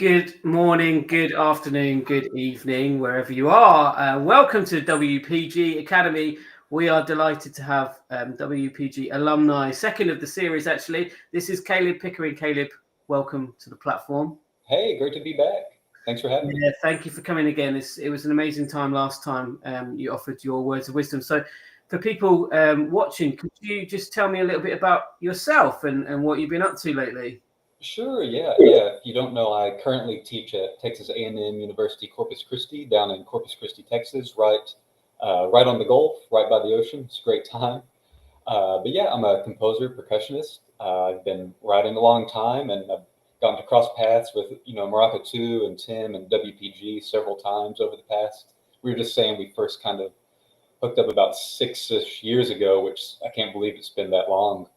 Good morning, good afternoon, good evening, wherever you are. Welcome to WPG Academy. We are delighted to have WPG Alumni, second of the series, actually. This is Caleb Pickering. Caleb, welcome to the platform. Hey, great to be back. Thanks for having me. Yeah, thank you for coming again. It was an amazing time last time you offered your words of wisdom. So for people watching, could you just tell me a little bit about yourself and what you've been up to lately? Sure, yeah. If you don't know, I currently teach at Texas A&M University Corpus Christi down in Corpus Christi, Texas, right on the Gulf, right by the ocean. It's a great time. But yeah, I'm a composer, percussionist. I've been writing a long time, and I've gotten to cross paths with Morocco 2 and Tim and WPG several times over the past. We were just saying we first kind of hooked up about 6-ish years ago, which I can't believe it's been that long.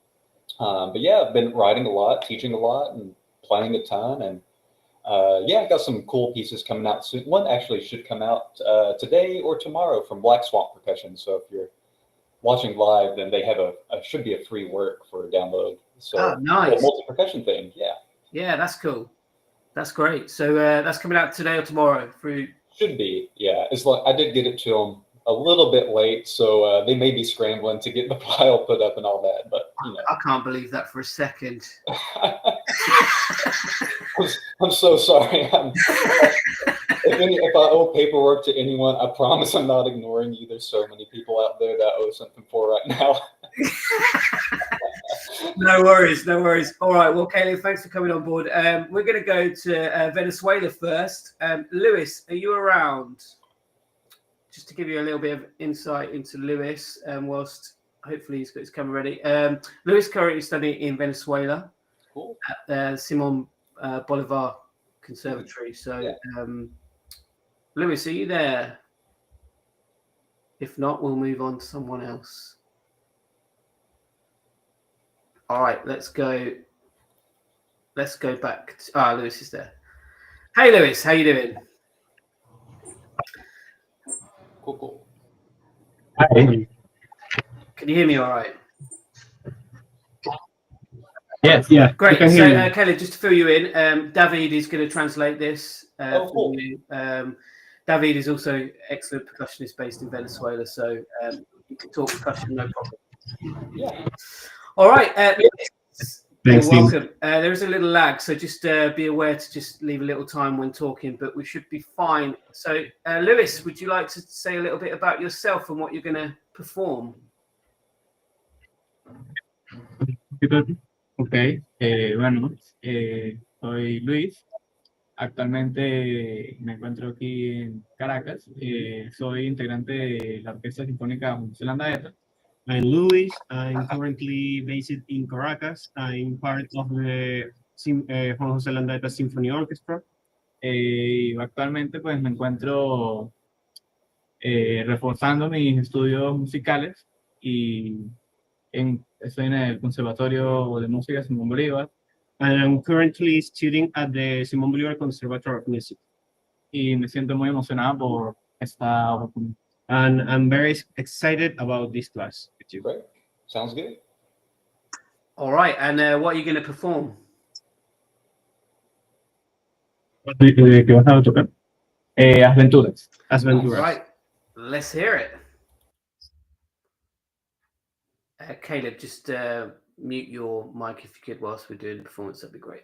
But yeah, I've been writing a lot, teaching a lot, and playing a ton. And yeah, I've got some cool pieces coming out soon. One actually should come out today or tomorrow from Black Swamp Percussion. So if you're watching live, then they have should be a free work for download. So nice. Multi-percussion thing, yeah. Yeah, that's cool. That's great. So that's coming out today or tomorrow through. Should be, yeah. It's like I did get it to them a little bit late, so they may be scrambling to get the file put up and all that. But I can't believe that for a second. I'm so sorry. If I owe paperwork to anyone, I promise I'm not ignoring you. There's so many people out there that I owe something for right now. No worries. All right, well, Caleb, thanks for coming on board. We're going to go to Venezuela first. Lewis, are you around? Just to give you a little bit of insight into Lewis, whilst hopefully he's got his camera ready. Lewis currently studying in Venezuela at Simon Bolivar Conservatory. So, yeah. Lewis, are you there? If not, we'll move on to someone else. All right, let's go back. Lewis is there. Hey, Lewis, how you doing? Cool. Hi. Can you hear me all right? Yes, yeah. Great. So, Caleb, just to fill you in, David is going to translate this for you. David is also excellent percussionist based in Venezuela, so you can talk percussion, no problem. Yeah. All right. Thanks, you're welcome. There is a little lag, so just be aware to just leave a little time when talking, but we should be fine. So, Lewis, would you like to say a little bit about yourself and what you're going to perform? Ok, bueno, soy Luis. Actualmente me encuentro aquí en Caracas. Soy integrante de la Orquesta Sinfónica Juan José Landaeta. I'm Luis. I'm currently based in Caracas. I'm part of the Juan José Landaeta Symphony Orchestra. Actualmente pues me encuentro reforzando mis estudios musicales y estoy en el Conservatorio de Música Simón Bolívar. And I'm currently studying at the Simón Bolívar Conservatory of Music. Y me siento muy emocionado por esta oportunidad. And I'm very excited about this class with you. Great. Sounds good. All right. And what are you going to perform? ¿Qué vas a tocar? Aventuras. Aventuras. All right. Let's hear it. Caleb, just mute your mic if you could whilst we're doing the performance. That'd be great.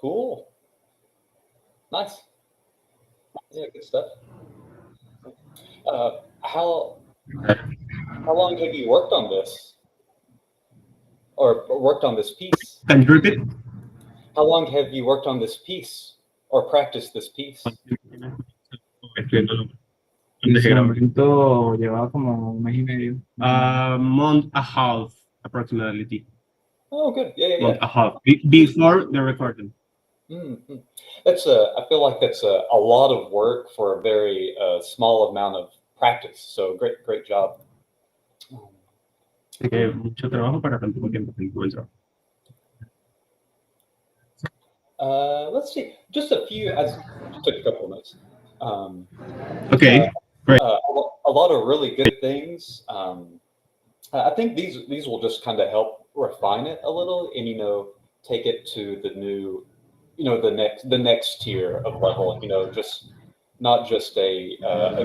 Cool. Nice. Yeah, good stuff. How long have you worked on this? Or worked on this piece? Can you repeat? How long have you worked on this piece or practiced this piece? En ese momento llevaba como un mes y medio. A month and a half, approximately. Oh, good. Yeah. Month and a half before the recording. Mm-hmm. I feel like that's a lot of work for a very small amount of practice. So great job. Así que mucho trabajo para tan poco tiempo. Buen trabajo. Let's see. Just a few. I took a couple of notes. Okay. Great. A lot of really good things. I think these will just kind of help refine it a little, and take it to the new, the next tier of level. Just not just a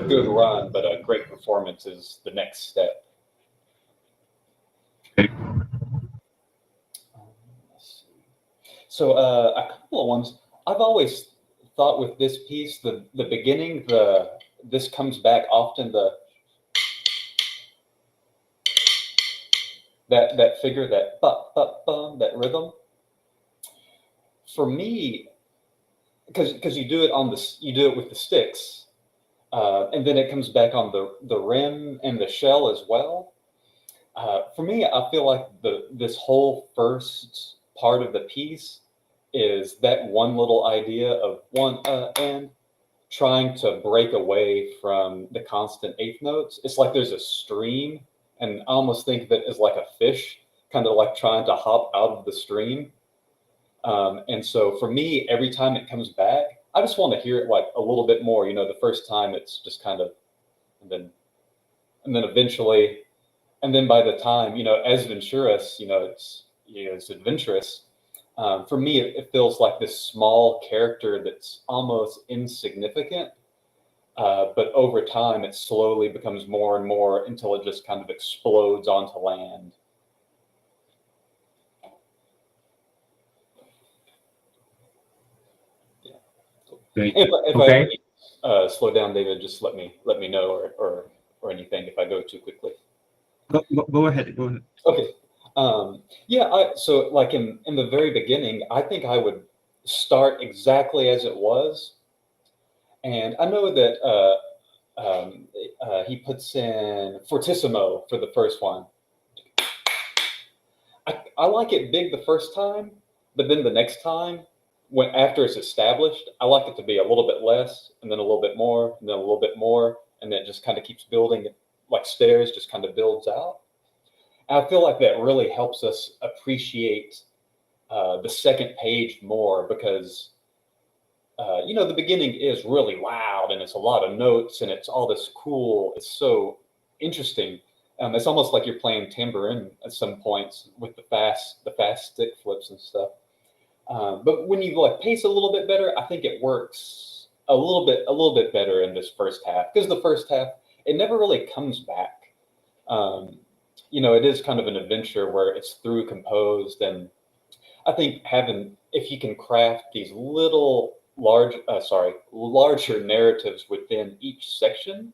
good run, but a great performance is the next step. Okay. So a couple of ones. I've always thought with this piece, the beginning, this comes back often, that figure, that that rhythm. For me, because you do it with the sticks, and then it comes back on the rim and the shell as well. For me, I feel like this whole first part of the piece is that one little idea of one and trying to break away from the constant eighth notes. It's like there's a stream, and I almost think of it as like a fish, kind of like trying to hop out of the stream. And so for me, every time it comes back, I just want to hear it like a little bit more. The first time it's just kind of, and then eventually, and then by the time, as Venturous, it's adventurous. For me, it feels like this small character that's almost insignificant, but over time, it slowly becomes more and more until it just kind of explodes onto land. Yeah. Great. If Okay. I slow down, David, just let me know or anything if I go too quickly. Go ahead. Okay. So like in the very beginning, I think I would start exactly as it was. And I know that he puts in fortissimo for the first one. I like it big the first time, but then the next time, after it's established, I like it to be a little bit less, and then a little bit more, and then a little bit more, and then it just kind of keeps building, like stairs, just kind of builds out. I feel like that really helps us appreciate the second page more because, the beginning is really loud and it's a lot of notes and it's all this cool. It's so interesting. It's almost like you're playing tambourine at some points with the fast stick flips and stuff. But when you like pace a little bit better, I think it works a little bit better in this first half because the first half it never really comes back. It is kind of an adventure where it's through composed, and I think if you can craft these larger narratives within each section,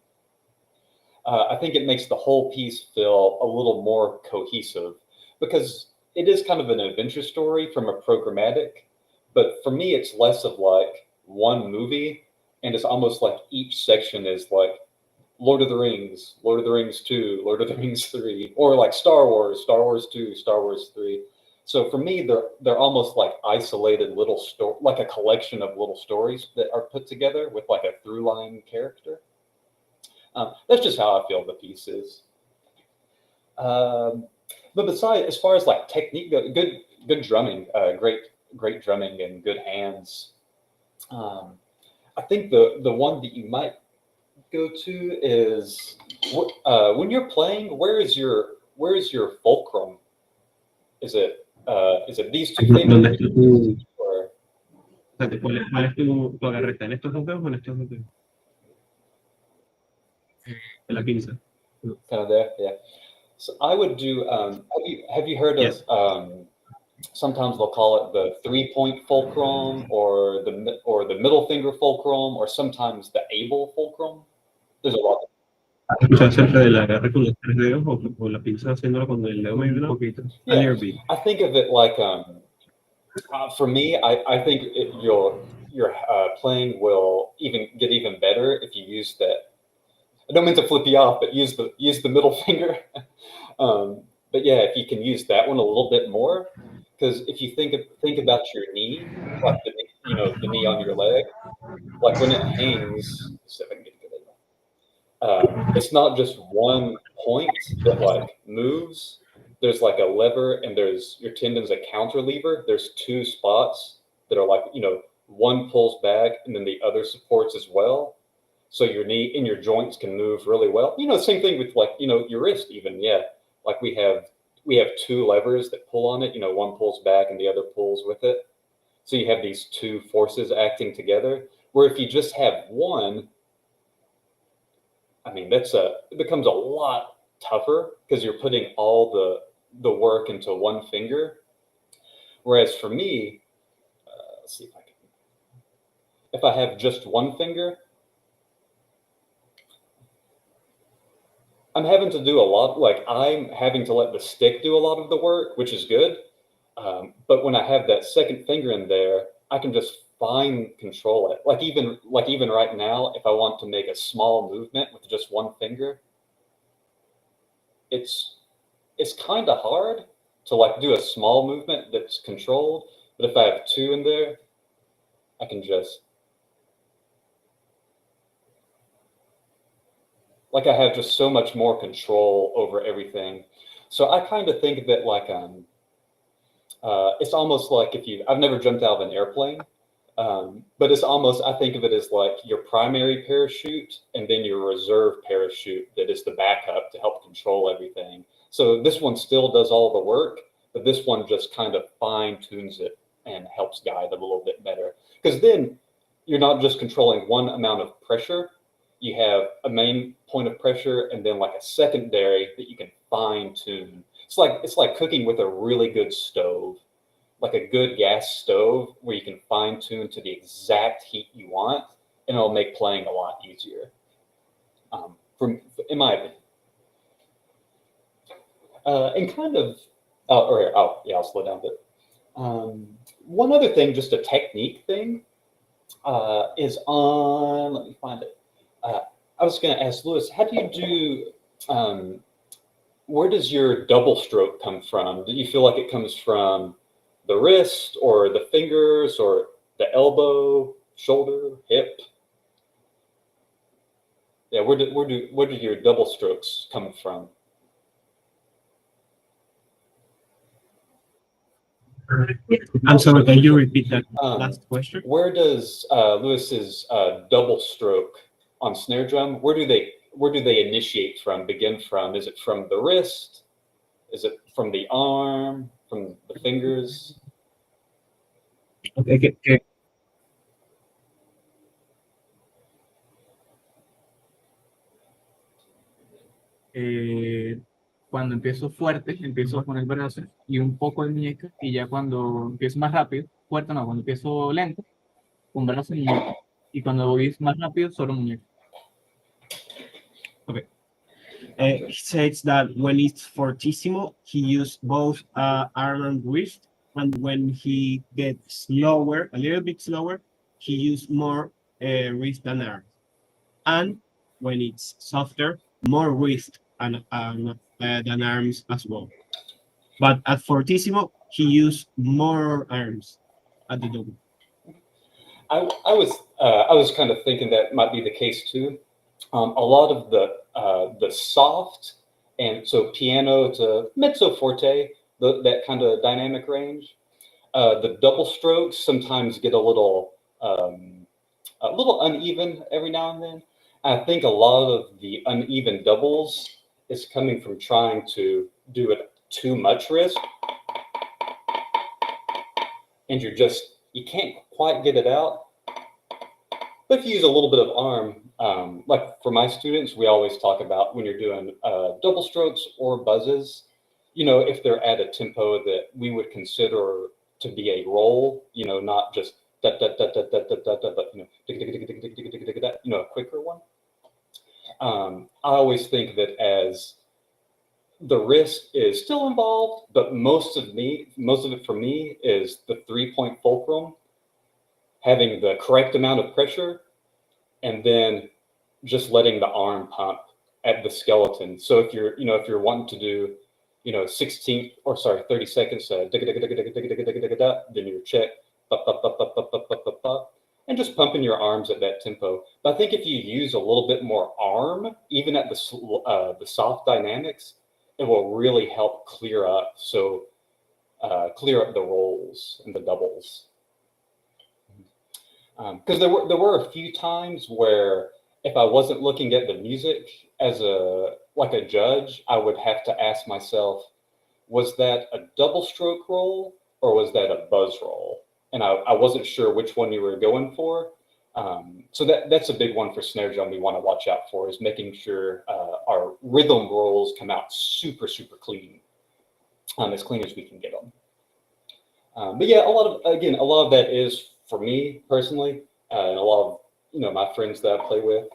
I think it makes the whole piece feel a little more cohesive because it is kind of an adventure story from a programmatic, but for me, it's less of like one movie, and it's almost like each section is like Lord of the Rings 2, Lord of the Rings 3, or like Star Wars 2, Star Wars 3. So for me, they're almost like isolated little story, like a collection of little stories that are put together with like a through line character. That's just how I feel the piece is. But besides, as far as like technique, good drumming, great drumming and good hands. I think the one that you might go to is when you're playing. Where is your fulcrum? Is it these two ¿Dónde fingers? está tu, Or, cuál es tu agarre? ¿Está en estos dos dedos o en estos dos dedos? En la pinza. kind of there, yeah. So I would do. Have you heard Yes. of Sometimes they'll call it the 3-point fulcrum or the middle finger fulcrum, or sometimes the able fulcrum. There's a lot. ¿Escuchas acerca de la agarre con los tres dedos o la pinza haciéndolo con el dedo medio un poquito? A Yeah, little bit. I think of it like for me, I think your playing will get even better if you use that. I don't mean to flip you off, but use the middle finger. But yeah, if you can use that one a little bit more, because if you think about your knee, like the knee on your leg, like when it hangs, so if I can get a good angle, it's not just one point that like moves. There's like a lever, and there's your tendon's a counter lever. There's two spots that are like, one pulls back and then the other supports as well. So your knee and your joints can move really well. Same thing with like, your wrist even. Yeah. Like we have two levers that pull on it, one pulls back and the other pulls with it. So you have these two forces acting together, where if you just have one, I mean, it becomes a lot tougher because you're putting all the work into one finger. Whereas for me, let's see if I have just one finger, I'm having to do a lot. Like I'm having to let the stick do a lot of the work, which is good. But when I have that second finger in there, I can just fine control it. Like even right now, if I want to make a small movement with just one finger, it's kind of hard to like do a small movement that's controlled. But if I have two in there, I can just, like I have just so much more control over everything. So I kind of think of it like it's almost like I've never jumped out of an airplane, but it's almost, I think of it as like your primary parachute and then your reserve parachute that is the backup to help control everything. So this one still does all the work, but this one just kind of fine tunes it and helps guide it a little bit better. Because then you're not just controlling one amount of pressure. You have a main point of pressure and then like a secondary that you can fine tune. It's like cooking with a really good stove, like a good gas stove where you can fine tune to the exact heat you want, and it'll make playing a lot easier. In my opinion. And kind of, I'll slow down a bit. One other thing, just a technique thing, is on, let me find it. I was going to ask Lewis, how do you do, where does your double stroke come from? Do you feel like it comes from the wrist or the fingers or the elbow, shoulder, hip? Yeah, where do your double strokes come from? I'm sorry, can you repeat that last question? Where does Lewis's double stroke on snare drum, where do they initiate from, begin from? Is it from the wrist? Is it from the arm, from the fingers? Okay, Cuando empiezo fuerte, empiezo con el brazo y un poco de muñeca, y ya cuando empiezo más rápido, fuerte no, cuando empiezo lento, con brazo y muñeca. Y cuando voy más rápido, solo muñeca. okay. He says that when it's fortissimo, he uses both arm and wrist, and when he gets slower, a little bit slower, he uses more wrist than arm. And when it's softer, more wrist and than arms as well. But at fortissimo, he used more arms at the double. I was kind of thinking that might be the case too. A lot of the soft, and so piano to mezzo forte, that kind of dynamic range. The double strokes sometimes get a little uneven every now and then. I think a lot of the uneven doubles is coming from trying to do it too much wrist, and you can't quite get it out. But if you use a little bit of arm, like for my students, we always talk about when you're doing double strokes or buzzes, if they're at a tempo that we would consider to be a roll, not just da da da da da da da, but a quicker one. I always think that as the risk is still involved, but most of it for me is the 3-point fulcrum, having the correct amount of pressure, and then just letting the arm pump at the skeleton. So if you're wanting to do 30 seconds, then your check, and just pumping your arms at that tempo. But I think if you use a little bit more arm, even at the soft dynamics, it will really help clear up the rolls and the doubles. Because there were a few times where if I wasn't looking at the music as a judge, I would have to ask myself, was that a double stroke roll or was that a buzz roll? And I wasn't sure which one you were going for. So that's a big one for snare drum we want to watch out for, is making sure our rhythm rolls come out super, super clean, as clean as we can get them. But yeah, a lot of that is for me personally, and a lot of my friends that I play with.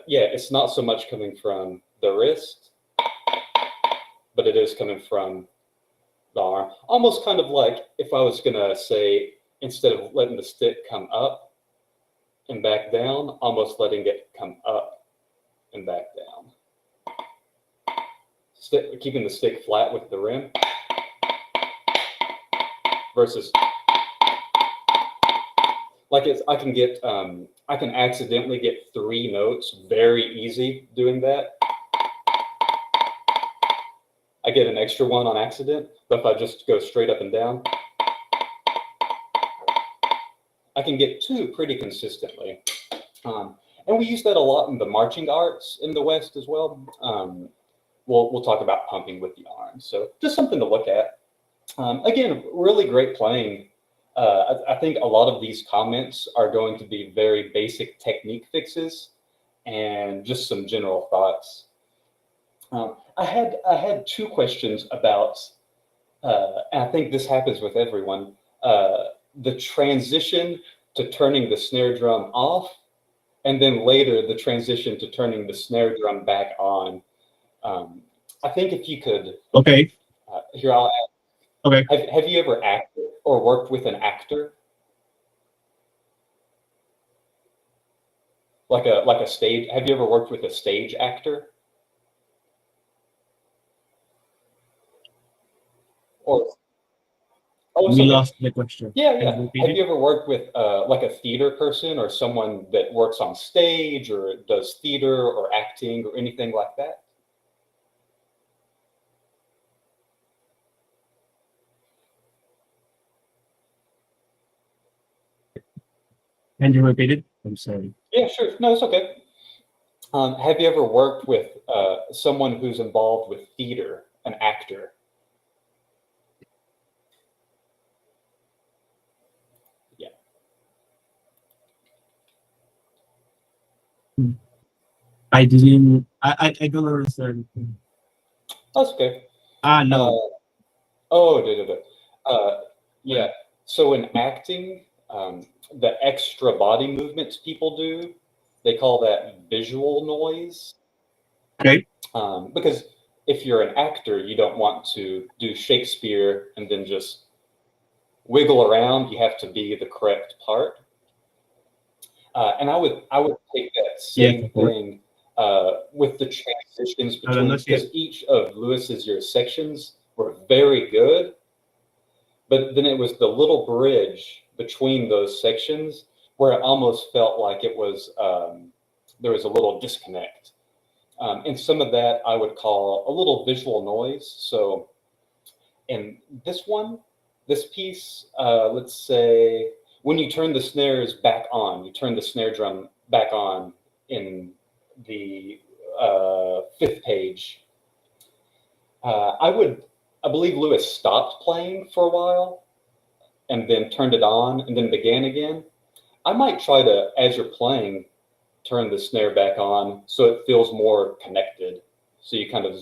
It's not so much coming from the wrist, but it is coming from the arm. Almost kind of like if I was gonna say, instead of letting the stick come up and back down, almost letting it come up and back down. Keeping the stick flat with the rim versus I can accidentally get 3 notes very easy doing that. I get an extra one on accident, but if I just go straight up and down, I can get 2 pretty consistently. And we use that a lot in the marching arts in the West as well. We'll talk about pumping with the arm. So just something to look at. Again, really great playing. I think a lot of these comments are going to be very basic technique fixes and just some general thoughts. I had 2 questions about, and I think this happens with everyone, the transition to turning the snare drum off, and then later the transition to turning the snare drum back on. I think if you could, Okay. Here I'll ask. Okay. Have you ever acted or worked with an actor? Like a stage, have you ever worked with a stage actor? Or We lost the question. Yeah. Can you repeat Have it? you ever worked with like a theater person or someone that works on stage or does theater or acting or anything like that? Can you repeat it? I'm sorry. Yeah, sure. No, it's okay. Have you ever worked with someone who's involved with theater, an actor? Yeah. I didn't. I don't understand. That's okay. No. Yeah. So in acting, the extra body movements people do, they call that visual noise. Okay. Because if you're an actor, you don't want to do Shakespeare and then just wiggle around. You have to be the correct part. And I would take that same thing with the transitions between, because each of Lewis's sections were very good, but then it was the little bridge between those sections where it almost felt like it was there was a little disconnect. And some of that I would call a little visual noise. So in this piece, let's say when you turn the snares back on, you turn the snare drum back on in the 5th page. I believe Lewis stopped playing for a while and then turned it on and then began again. I might try to, as you're playing, turn the snare back on so it feels more connected. So you kind of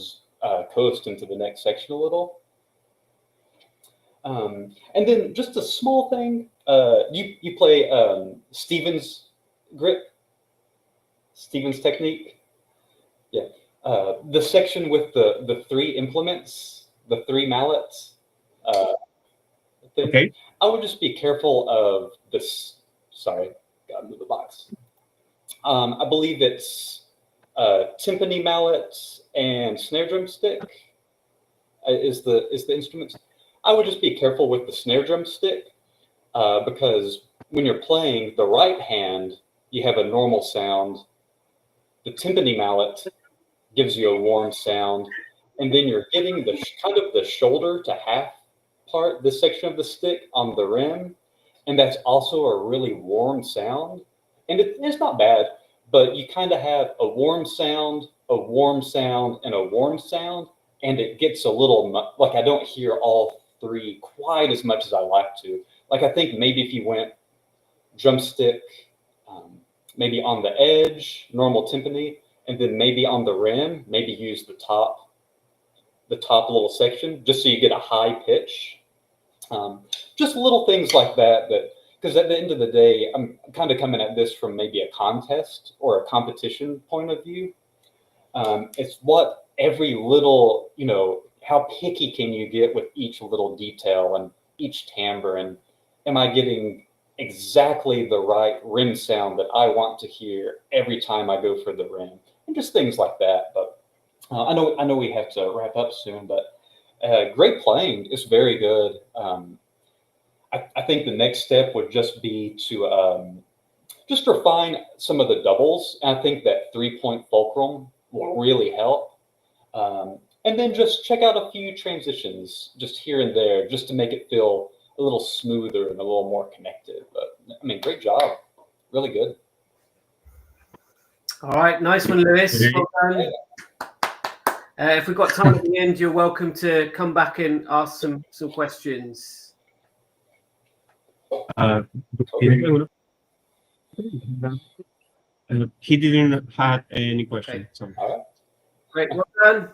coast into the next section a little. And then just a small thing, you play Stevens grip, Stevens technique. Yeah. The section with the three implements, the three mallets thing. Okay. I would just be careful of this. Sorry, gotta move the box. I believe it's timpani mallet and snare drum stick is the instruments. I would just be careful with the snare drum stick because when you're playing the right hand, you have a normal sound. The timpani mallet gives you a warm sound, and then you're getting the kind of the shoulder to half part, this section of the stick on the rim, and that's also a really warm sound. And it's not bad, but you kind of have a warm sound, a warm sound, and a warm sound, and it gets a little like I don't hear all three quite as much as I like to. Like I think maybe if you went drumstick, maybe on the edge, normal timpani, and then maybe on the rim, maybe use the top little section, just so you get a high pitch. Just little things like that, because at the end of the day, I'm kind of coming at this from maybe a contest or a competition point of view. It's what every little, how picky can you get with each little detail and each timbre, and am I getting exactly the right rim sound that I want to hear every time I go for the rim, and just things like that. But I know we have to wrap up soon, but great playing. It's very good. I think the next step would just be to just refine some of the doubles. And I think that 3-point fulcrum will really help. And then just check out a few transitions just here and there, just to make it feel a little smoother and a little more connected. But I mean, great job. Really good. All right, nice one, Lewis. Well done. If we've got time at the end, you're welcome to come back and ask some questions. He didn't have any question. So. All right. Great, well done.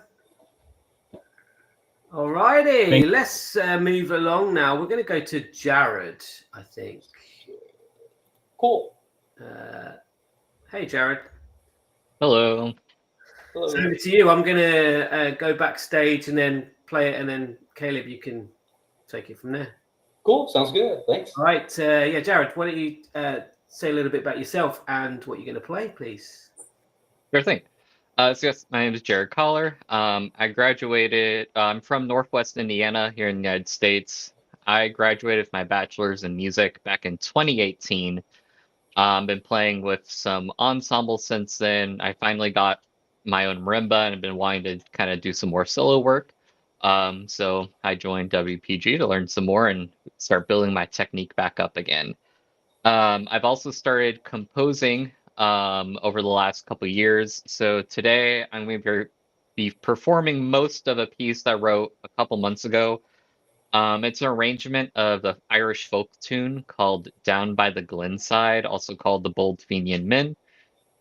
All righty, let's move along now. We're going to go to Jared, I think. Cool. Hey, Jared. Hello. Hello. So over to you. I'm going to go backstage and then play it, and then Caleb, you can take it from there. Cool. Sounds good. Thanks. All right. Yeah, Jared, why don't you say a little bit about yourself and what you're going to play, please? Sure thing. So yes, my name is Jared Collar. I graduated, I'm from Northwest Indiana here in the United States. I graduated with my bachelor's in music back in 2018. Been playing with some ensembles since then. I finally got my own marimba and I've been wanting to kind of do some more solo work. So I joined WPG to learn some more and start building my technique back up again. I've also started composing over the last couple of years. So today I'm going to be performing most of a piece that I wrote a couple months ago. It's an arrangement of the Irish folk tune called Down by the Glenside, also called the Bold Fenian Min.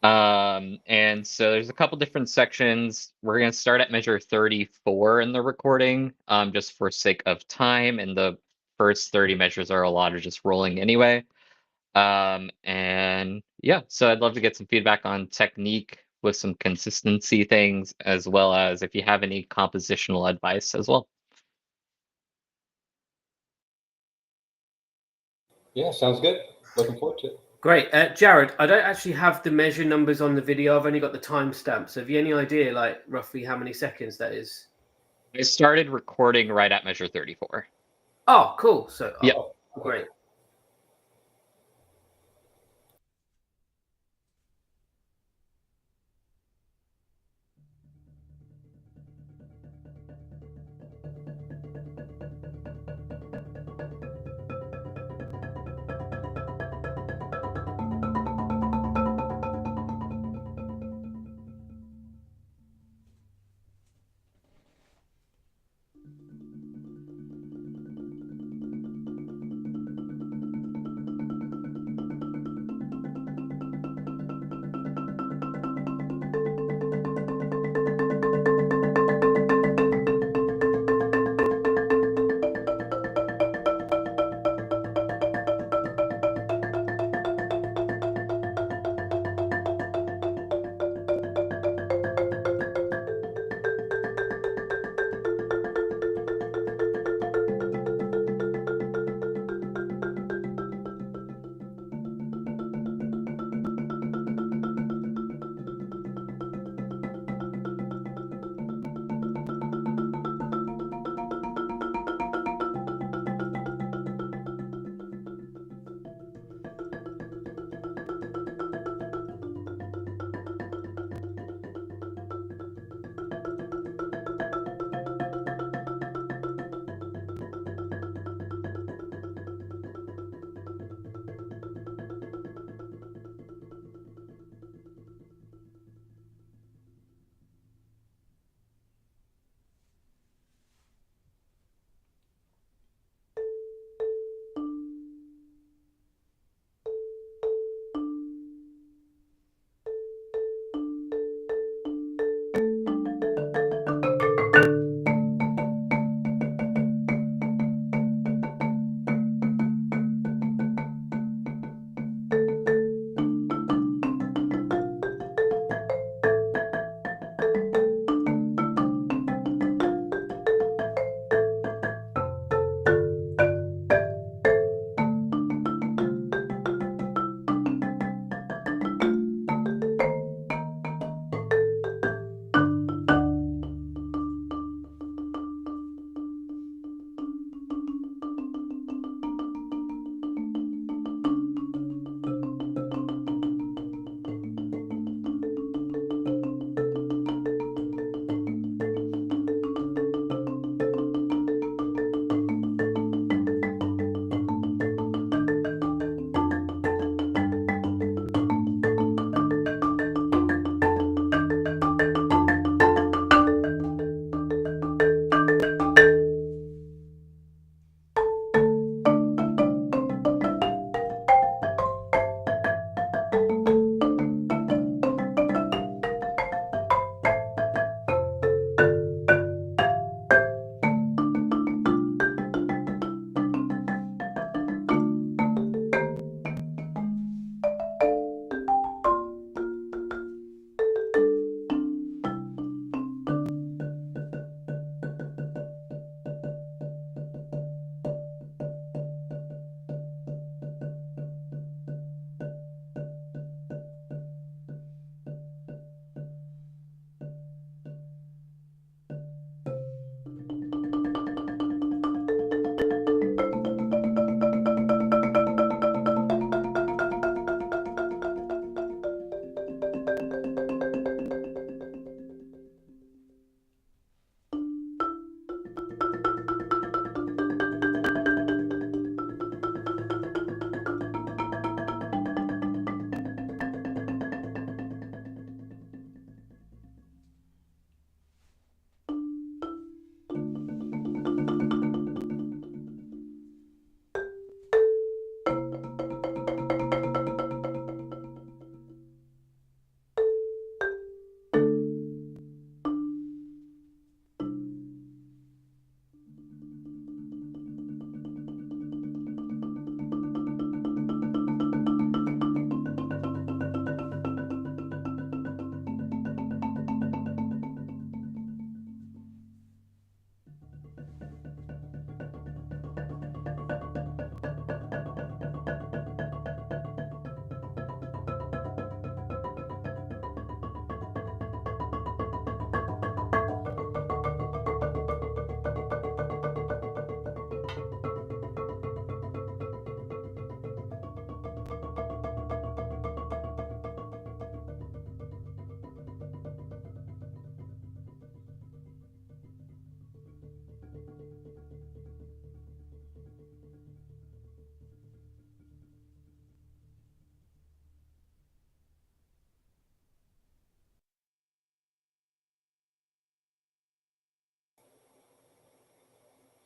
And so there's a couple different sections. We're going to start at measure 34 in the recording, just for sake of time. And the first 30 measures are a lot of just rolling anyway. And yeah, so I'd love to get some feedback on technique with some consistency things, as well as if you have any compositional advice as well. Yeah, sounds good. Looking forward to it. Great. Jared, I don't actually have the measure numbers on the video. I've only got the timestamp. So have you any idea, like, roughly how many seconds that is? I started recording right at measure 34. Oh, cool. So, Yeah. Great.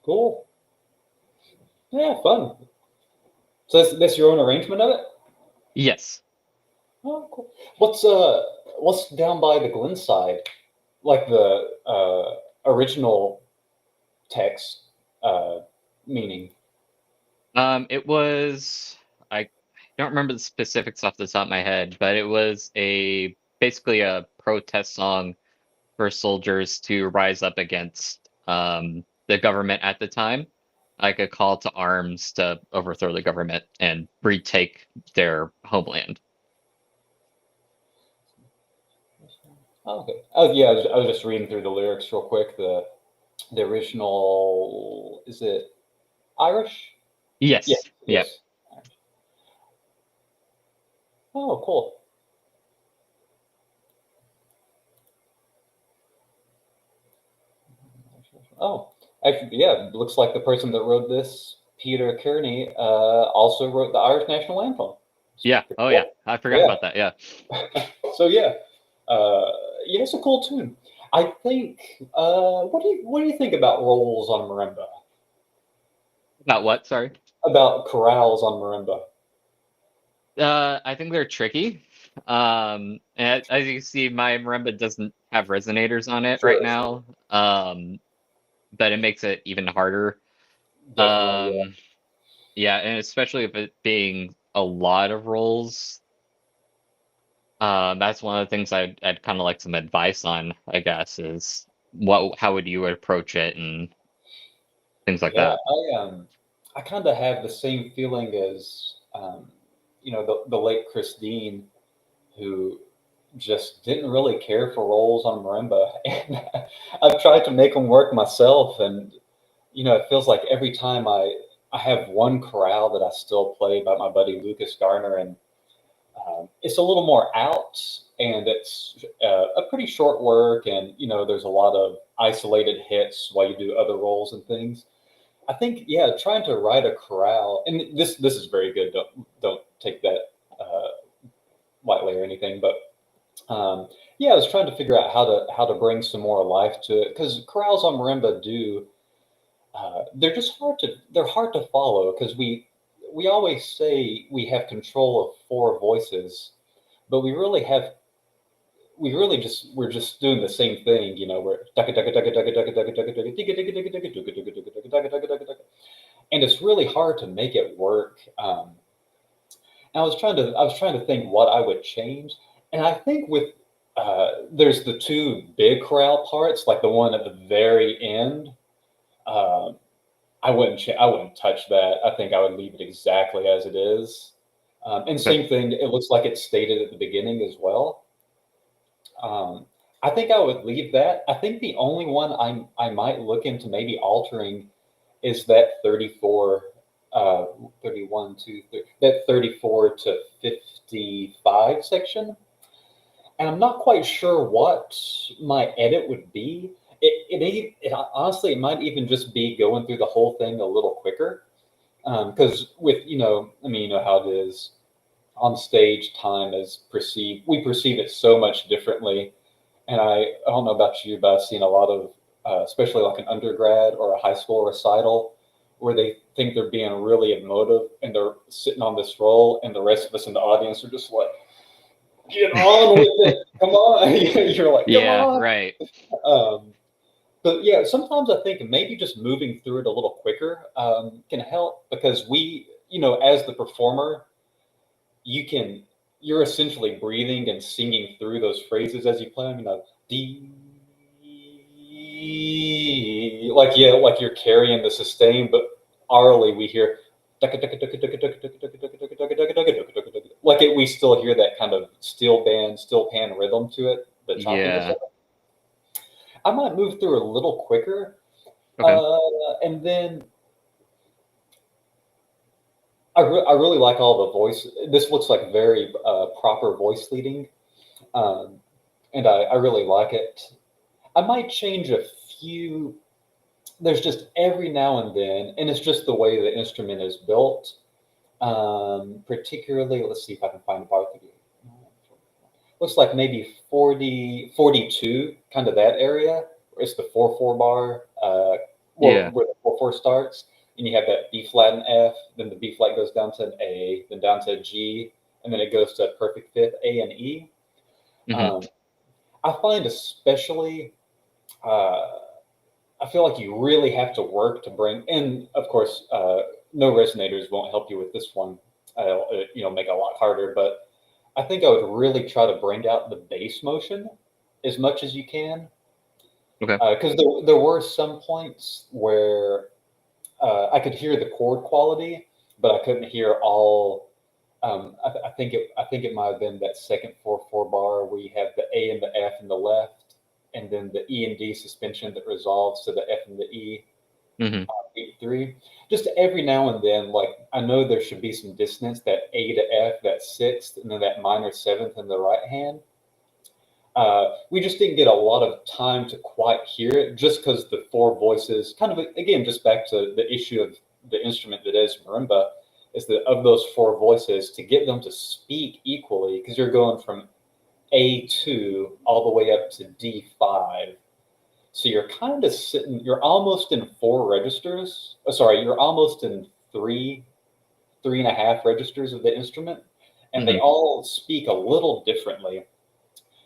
Cool. Yeah, fun. So that's your own arrangement of it? Yes. Oh, cool. What's down by the Glen side? Like the original text meaning. It was I don't remember the specifics off the top of my head, but it was basically a protest song for soldiers to rise up against the government at the time, like a call to arms to overthrow the government and retake their homeland. Oh, okay. Oh yeah, I was just reading through the lyrics real quick. The original, is it Irish? Yes. Yes. Yep. Yes. Oh, cool. Oh, actually, yeah. Looks like the person that wrote this, Peter Kearney, also wrote the Irish national anthem. Yeah. Oh yeah. I forgot Yeah. about that. Yeah. So yeah, yeah, it's a cool tune. I think. What do you think about rolls on marimba? About what? Sorry. About chorales on marimba? I think they're tricky. And as you see, my marimba doesn't have resonators on it right Sure, now. But it makes it even harder. definitely. Yeah. Yeah, and especially if it being a lot of rolls, that's one of the things I'd kind of like some advice on, I guess, is how would you approach it and things like Yeah, that. I kind of have the same feeling as the late Chris Dean, who just didn't really care for rolls on marimba, and I've tried to make them work myself, and it feels like every time I have one chorale that I still play by my buddy Lucas Garner, and it's a little more out, and it's a pretty short work, and there's a lot of isolated hits while you do other rolls and things. I think, yeah, trying to write a chorale, and this is very good. Don't take that lightly or anything, but yeah, I was trying to figure out how to bring some more life to it, because chorales on marimba they're just hard to follow, because we always say we have control of four voices, but we're just doing the same thing. We're and it's really hard to make it work. And I was trying to think what I would change, and I think with there's the two big chorale parts, like the one at the very end. Um, I wouldn't touch that. I think I would leave it exactly as it is. And Okay. same thing. It looks like it's stated at the beginning as well. Um, I think I would leave that. I think the only one I might look into maybe altering is that 34, 31, 2, 3, that 34 to 55 section. And I'm not quite sure what my edit would be. Honestly, it might even just be going through the whole thing a little quicker. Because with, you know how it is on stage, time is perceived, we perceive it so much differently. And I don't know about you, but I've seen a lot of, especially like an undergrad or a high school recital, where they think they're being really emotive and they're sitting on this role, and the rest of us in the audience are just like, get on with it. Come on. You're like, come Yeah, on. right. Um, but yeah, sometimes I think maybe just moving through it a little quicker can help, because as the performer, you're essentially breathing and singing through those phrases as you play them. D, like, yeah, like you're carrying the sustain, but orally we hear like we still hear that kind of steel pan rhythm to it, the choppiness Yeah. of it. I might move through a little quicker, Okay. and then I really like all the voice. This looks like very proper voice leading, um, and I really like it. I might change a few. There's just every now and then, and it's just the way the instrument is built. Particularly, let's see if I can find the part that looks like maybe 40, 42, kind of that area. It's the 4/4 bar. Yeah. where the 4/4 starts, and you have that B flat and F, then the B flat goes down to an A, then down to a G, and then it goes to a perfect fifth, A and E. Mhm. I find especially, I feel like you really have to work to bring, and of course, no resonators won't help you with this one. Make it a lot harder, but I think I would really try to bring out the bass motion as much as you can. Okay. Because there were some points where I could hear the chord quality, but I couldn't hear all. I think it might have been that second 4/4 bar where you have the A and the F in the left, and then the E and D suspension that resolves to the F and the E. Mhm. 8/3. Just every now and then, like I know there should be some dissonance, that A to F, that sixth, and then that minor seventh in the right hand. We just didn't get a lot of time to quite hear it, just because the four voices, kind of again, just back to the issue of the instrument that is marimba, is that of those four voices, to get them to speak equally, because you're going from A2 all the way up to D5. So you're kind of sitting, you're almost in four registers. You're almost in three and a half registers of the instrument, and they all speak a little differently.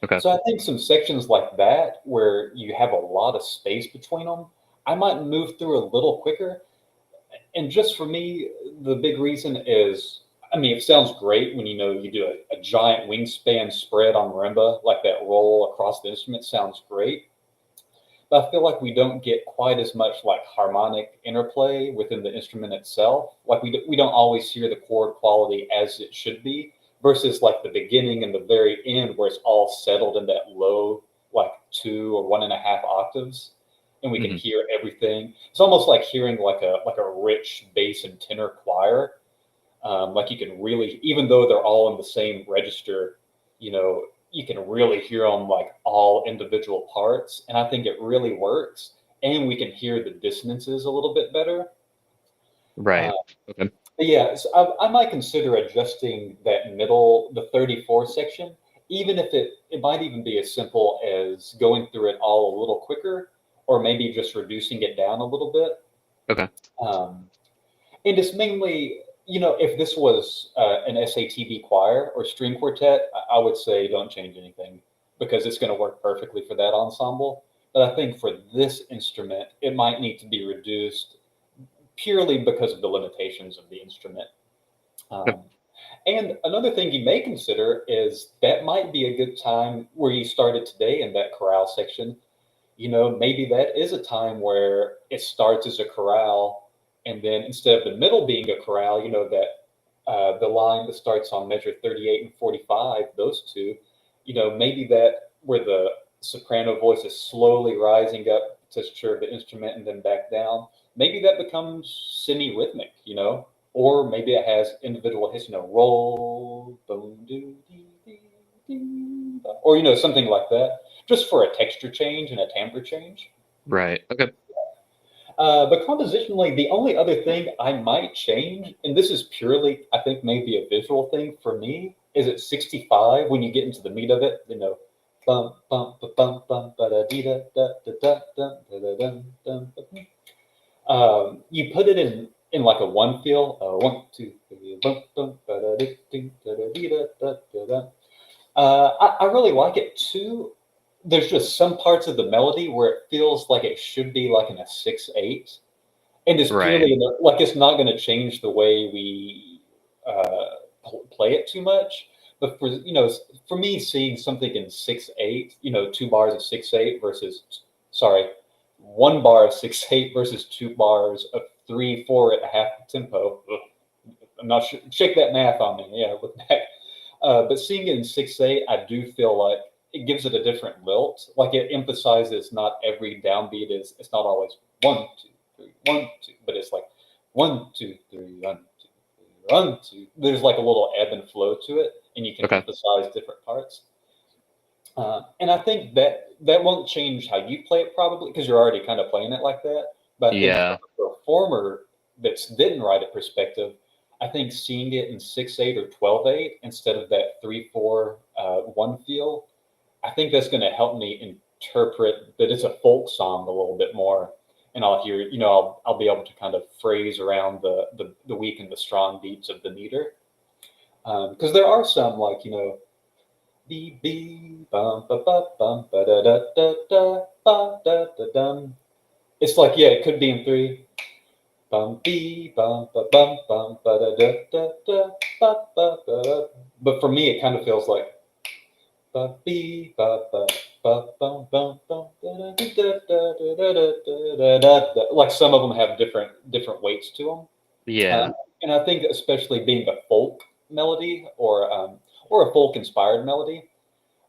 Okay. So I think some sections like that, where you have a lot of space between them, I might move through a little quicker. And just for me, the big reason is, I mean, it sounds great when you do a giant wingspan spread on marimba, like that roll across the instrument sounds great. But I feel like we don't get quite as much like harmonic interplay within the instrument itself. Like we don't always hear the chord quality as it should be, versus like the beginning and the very end where it's all settled in that low, like 2 or 1.5 octaves, and we can Mhm. hear everything. It's almost like hearing like a rich bass and tenor choir. Like you can really, even though they're all in the same register, you can really hear them like all individual parts. And I think it really works. And we can hear the dissonances a little bit better. Uh, Right. Okay. but yeah, so I might consider adjusting that middle, the 34 section, even if it might even be as simple as going through it all a little quicker, or maybe just reducing it down a little bit. Okay. Um, And it's mainly, if this was an SATB choir or string quartet, I would say don't change anything, because it's going to work perfectly for that ensemble. But I think for this instrument, it might need to be reduced purely because of the limitations of the instrument. Yep. Um, and another thing you may consider is that might be a good time where you started today in that chorale section. Maybe that is a time where it starts as a chorale, and then instead of the middle being a chorale, that the line that starts on measure 38 and 45, those two, maybe that where the soprano voice is slowly rising up to serve the instrument and then back down, maybe that becomes semi-rhythmic, or maybe it has individual hits, roll, boom, do, dee, dee, dee, or, something like that, just for a texture change and a timbre change. Right. Okay. But compositionally, the only other thing I might change, and this is purely, I think, maybe a visual thing for me, is at 65, when you get into the meat of it, bum, bum, ba, bum, bum, ba, da, dee, da, da, da, da, dum, da, da, dum, dum, ba, bum. You put it in like a one feel, 1, 2, 3, bum, bum, ba, da, dee, dee, da, da, dee, da, da, da, da. I really like it too. There's just some parts of the melody where it feels like it should be like in a 6/8, and it's Right. purely like it's not going to change the way we play it too much. But for me, seeing something in 6/8, 2 bars of 6/8 versus, sorry, 1 bar of 6/8 versus 2 bars of 3/4 at half tempo. I'm not sure. Shake that math on me. Yeah, look back. But seeing it in 6/8, I do feel like it gives it a different lilt. Like it emphasizes not every downbeat it's not always 1, 2, 3, 1, 2, but it's like 1, 2, 3, 1, 2, 3, 1, 2. There's like a little ebb and flow to it, and you can Okay. emphasize different parts. And I think that won't change how you play it, probably, because you're already kind of playing it like that. But I think Yeah. for a performer that's didn't write a perspective, I think seeing it in 6/8 or 12/8 instead of that 3/4 one feel, I think that's going to help me interpret that it's a folk song a little bit more. and I'll hear, I'll be able to kind of phrase around the weak and the strong beats of the meter. Because there are some like, B B bum ba ba bum ba da da da da ba da da dum. It's like, yeah, it could be in 3. Bum B bum ba bum bum ba da da da da ba ba ba da. But for me, it kind of feels like ba B ba ba ba bum bum bum da da da da da da da da. Like some of them have different weights to them. Yeah. And I think especially being a folk melody or a folk inspired melody,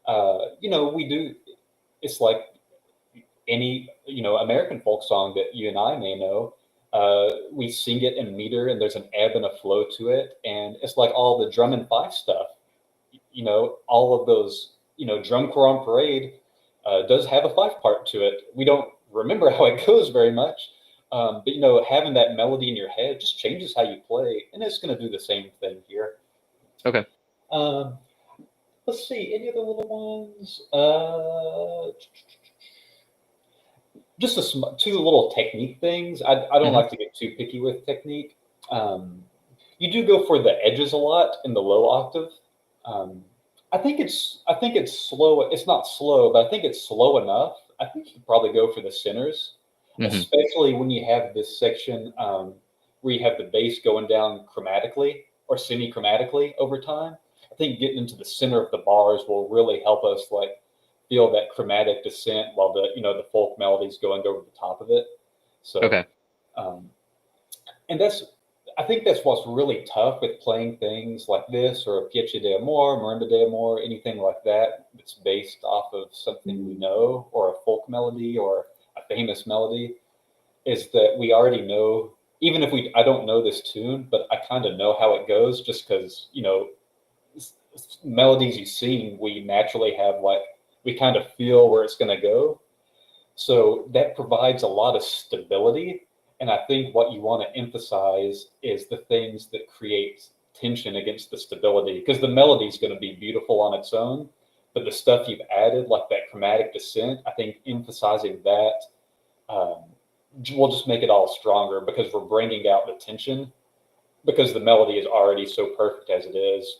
we do. It's like any American folk song that you and I may know. We sing it in meter, and there's an ebb and a flow to it, and it's like all the drum and fife stuff. All of those. Drum corps on parade does have a fife part to it. We don't remember how it goes very much. But having that melody in your head just changes how you play, and it's going to do the same thing here. Okay. Let's see, any other little ones? Just two little technique things. I don't like to get too picky with technique. You do go for the edges a lot in the low octave. I think it's slow. It's not slow, but I think it's slow enough. I think you could probably go for the centers. Especially when you have this section where you have the bass going down chromatically or semi-chromatically over time. I think getting into the center of the bars will really help us like feel that chromatic descent while the folk melody's going over the top of it. So Okay. And I think that's what's really tough with playing things like this or Piece de Amor, Marimba de Amor, anything like that that's based off of something we know or a folk melody or a famous melody, is that we already know, even if I don't know this tune, but I kind of know how it goes just because, melodies you sing, we naturally have we kind of feel where it's going to go. So that provides a lot of stability. And I think what you want to emphasize is the things that create tension against the stability, because the melody is going to be beautiful on its own, but the stuff you've added, like that chromatic descent, I think emphasizing that will just make it all stronger because we're bringing out the tension because the melody is already so perfect as it is.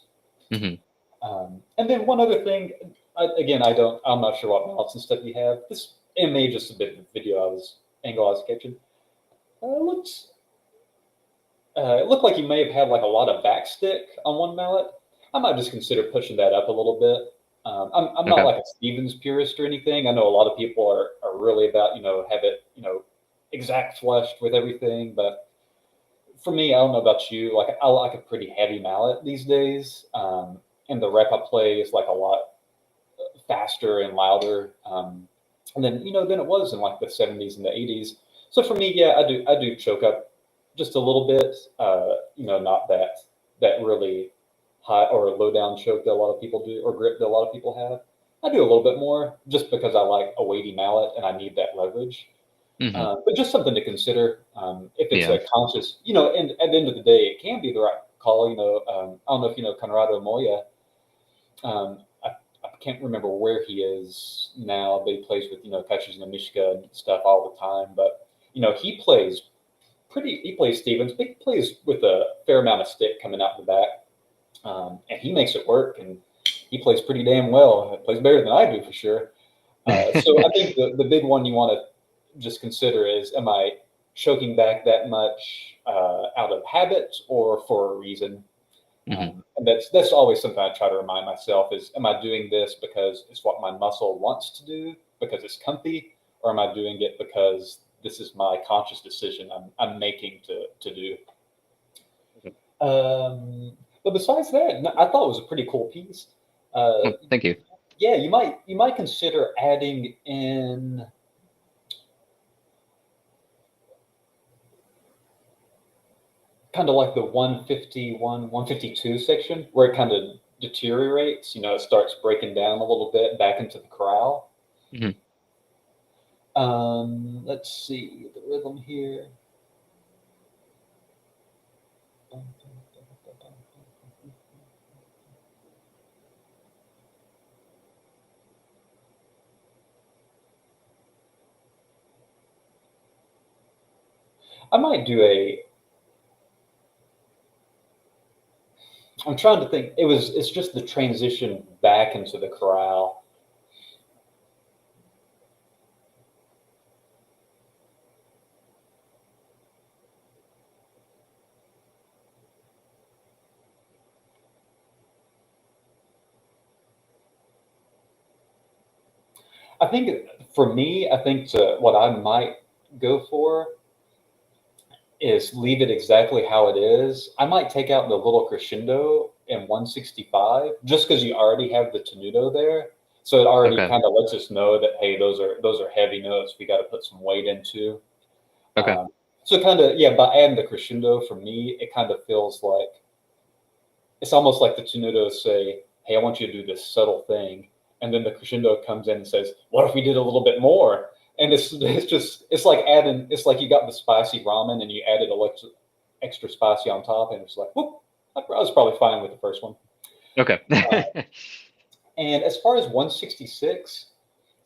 And then one other thing, I'm not sure what mounts and stuff you have. This may just a bit of video angle I was catching. It looked like you may have had like a lot of backstick on one mallet. I might just consider pushing that up a little bit. I'm not like a Stevens purist or anything. I know a lot of people are really about, have it, exact flushed with everything. But for me, I don't know about you. Like I like a pretty heavy mallet these days. And the rep I play is like a lot faster and louder. And then, than it was in like the 70s and the 80s. So for me, yeah, I do choke up just a little bit, not that really high or low down choke that a lot of people do, or grip that a lot of people have. I do a little bit more just because I like a weighty mallet and I need that leverage. But just something to consider if it's a conscious, and at the end of the day, it can be the right call. I don't know if you know Conrado Moya. I can't remember where he is now, but he plays with, Kachi's and Mishka and stuff all the time. But, he plays Stevens, but he plays with a fair amount of stick coming out the back. And he makes it work, and he plays pretty damn well. He plays better than I do for sure. So I think the big one you want to just consider is, am I choking back that much out of habit or for a reason? And that's always something I try to remind myself is, am I doing this because it's what my muscle wants to do, because it's comfy, or am I doing it because this is my conscious decision I'm making to do? But besides that, I thought it was a pretty cool piece. Thank you. Yeah, you might consider adding in kind of like the 151, 152 section where it kind of deteriorates, it starts breaking down a little bit back into the chorale. Let's see the rhythm here. I might do a. I'm trying to think. It's just the transition back into the chorale. I think for me, I think what I might go for is leave it exactly how it is. I might take out the little crescendo in 165 just because you already have the tenuto there. So it already Okay. kind of lets us know that, hey, those are heavy notes we got to put some weight into. Okay. So kind of, yeah, by adding the crescendo, for me, it kind of feels like it's almost like the tenuto say, hey, I want you to do this subtle thing. And then the crescendo comes in and says, what if we did a little bit more? And it's like you got the spicy ramen and you added extra spicy on top, and it's like, whoop, I was probably fine with the first one. Okay. And as far as 166,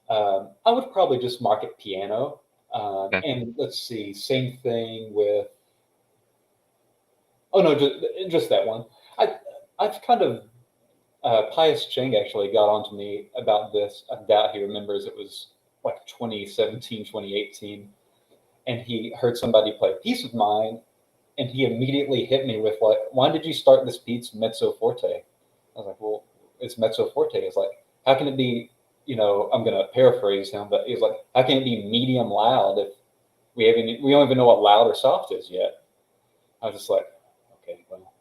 I would probably just mark it piano. Okay. And let's see, same thing with, oh no, just that one. I've kind of, Pius Cheng actually got onto me about this. I doubt he remembers, it was like 2017, 2018. And he heard somebody play a piece of mine, and he immediately hit me with like, why did you start this piece mezzo forte? I was like, well, it's mezzo forte. It's like, how can it be, I'm going to paraphrase him, but he's like, how can it be medium loud if we don't even know what loud or soft is yet? I was just like, okay, well,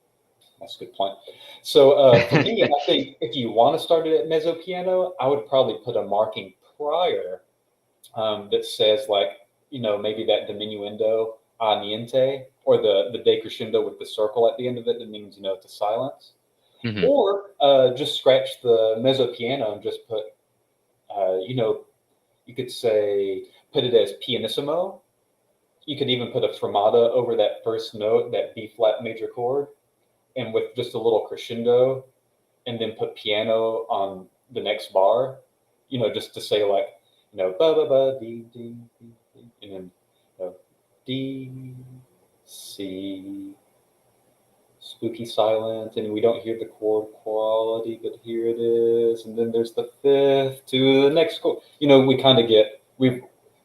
that's a good point. So for me, I think if you want to start it at mezzo piano, I would probably put a marking prior that says like, maybe that diminuendo a niente, or the decrescendo with the circle at the end of it that means, to silence. Mhm. Or just scratch the mezzo piano and just put, you could say, put it as pianissimo. You could even put a fermata over that first note, that B flat major chord, and with just a little crescendo, and then put piano on the next bar, just to say like, ba ba ba dee dee dee, and then D C, spooky silent, and we don't hear the chord quality, but here it is, and then there's the fifth to the next chord. We kind of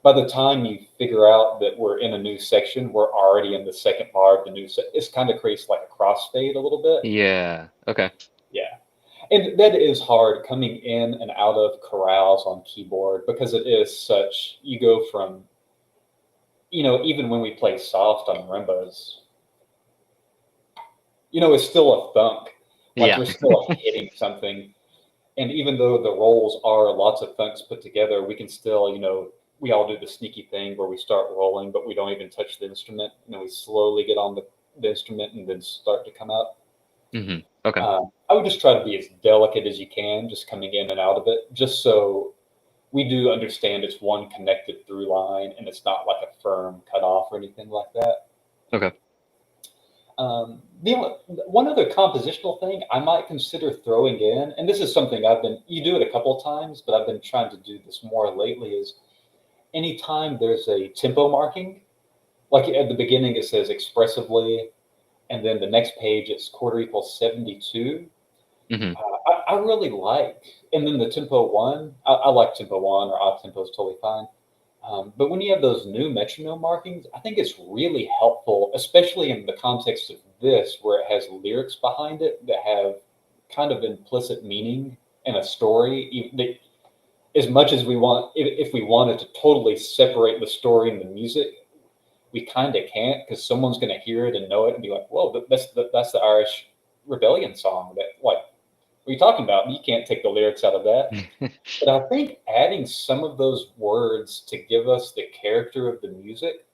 by the time you figure out that we're in a new section, we're already in the second bar of the new set. It's kind of creates like a crossfade a little bit. Yeah. Okay. Yeah. And that is hard coming in and out of chorales on keyboard, because it is such, you go from, even when we play soft on marimbas, it's still a thunk. Like Yeah. we're still hitting something. And even though the rolls are lots of thunks put together, we can still, we all do the sneaky thing where we start rolling, but we don't even touch the instrument. And then we slowly get on the instrument and then start to come out. Mhm. Okay. I would just try to be as delicate as you can, just coming in and out of it, just so we do understand it's one connected through line and it's not like a firm cutoff or anything like that. Okay. One other compositional thing I might consider throwing in, and this is something you do it a couple of times, but I've been trying to do this more lately, is anytime there's a tempo marking, like at the beginning it says expressively, and then the next page it's quarter equals 72. Mhm. I really like, and then the tempo one, I like tempo one, or odd tempo is totally fine. But when you have those new metronome markings, I think it's really helpful, especially in the context of this, where it has lyrics behind it that have kind of implicit meaning and a story. As much as we want, if we wanted to totally separate the story and the music, we kind of can't, because someone's going to hear it and know it and be like, whoa, that's the Irish Rebellion song. That, like, what are you talking about? You can't take the lyrics out of that. But I think adding some of those words to give us the character of the music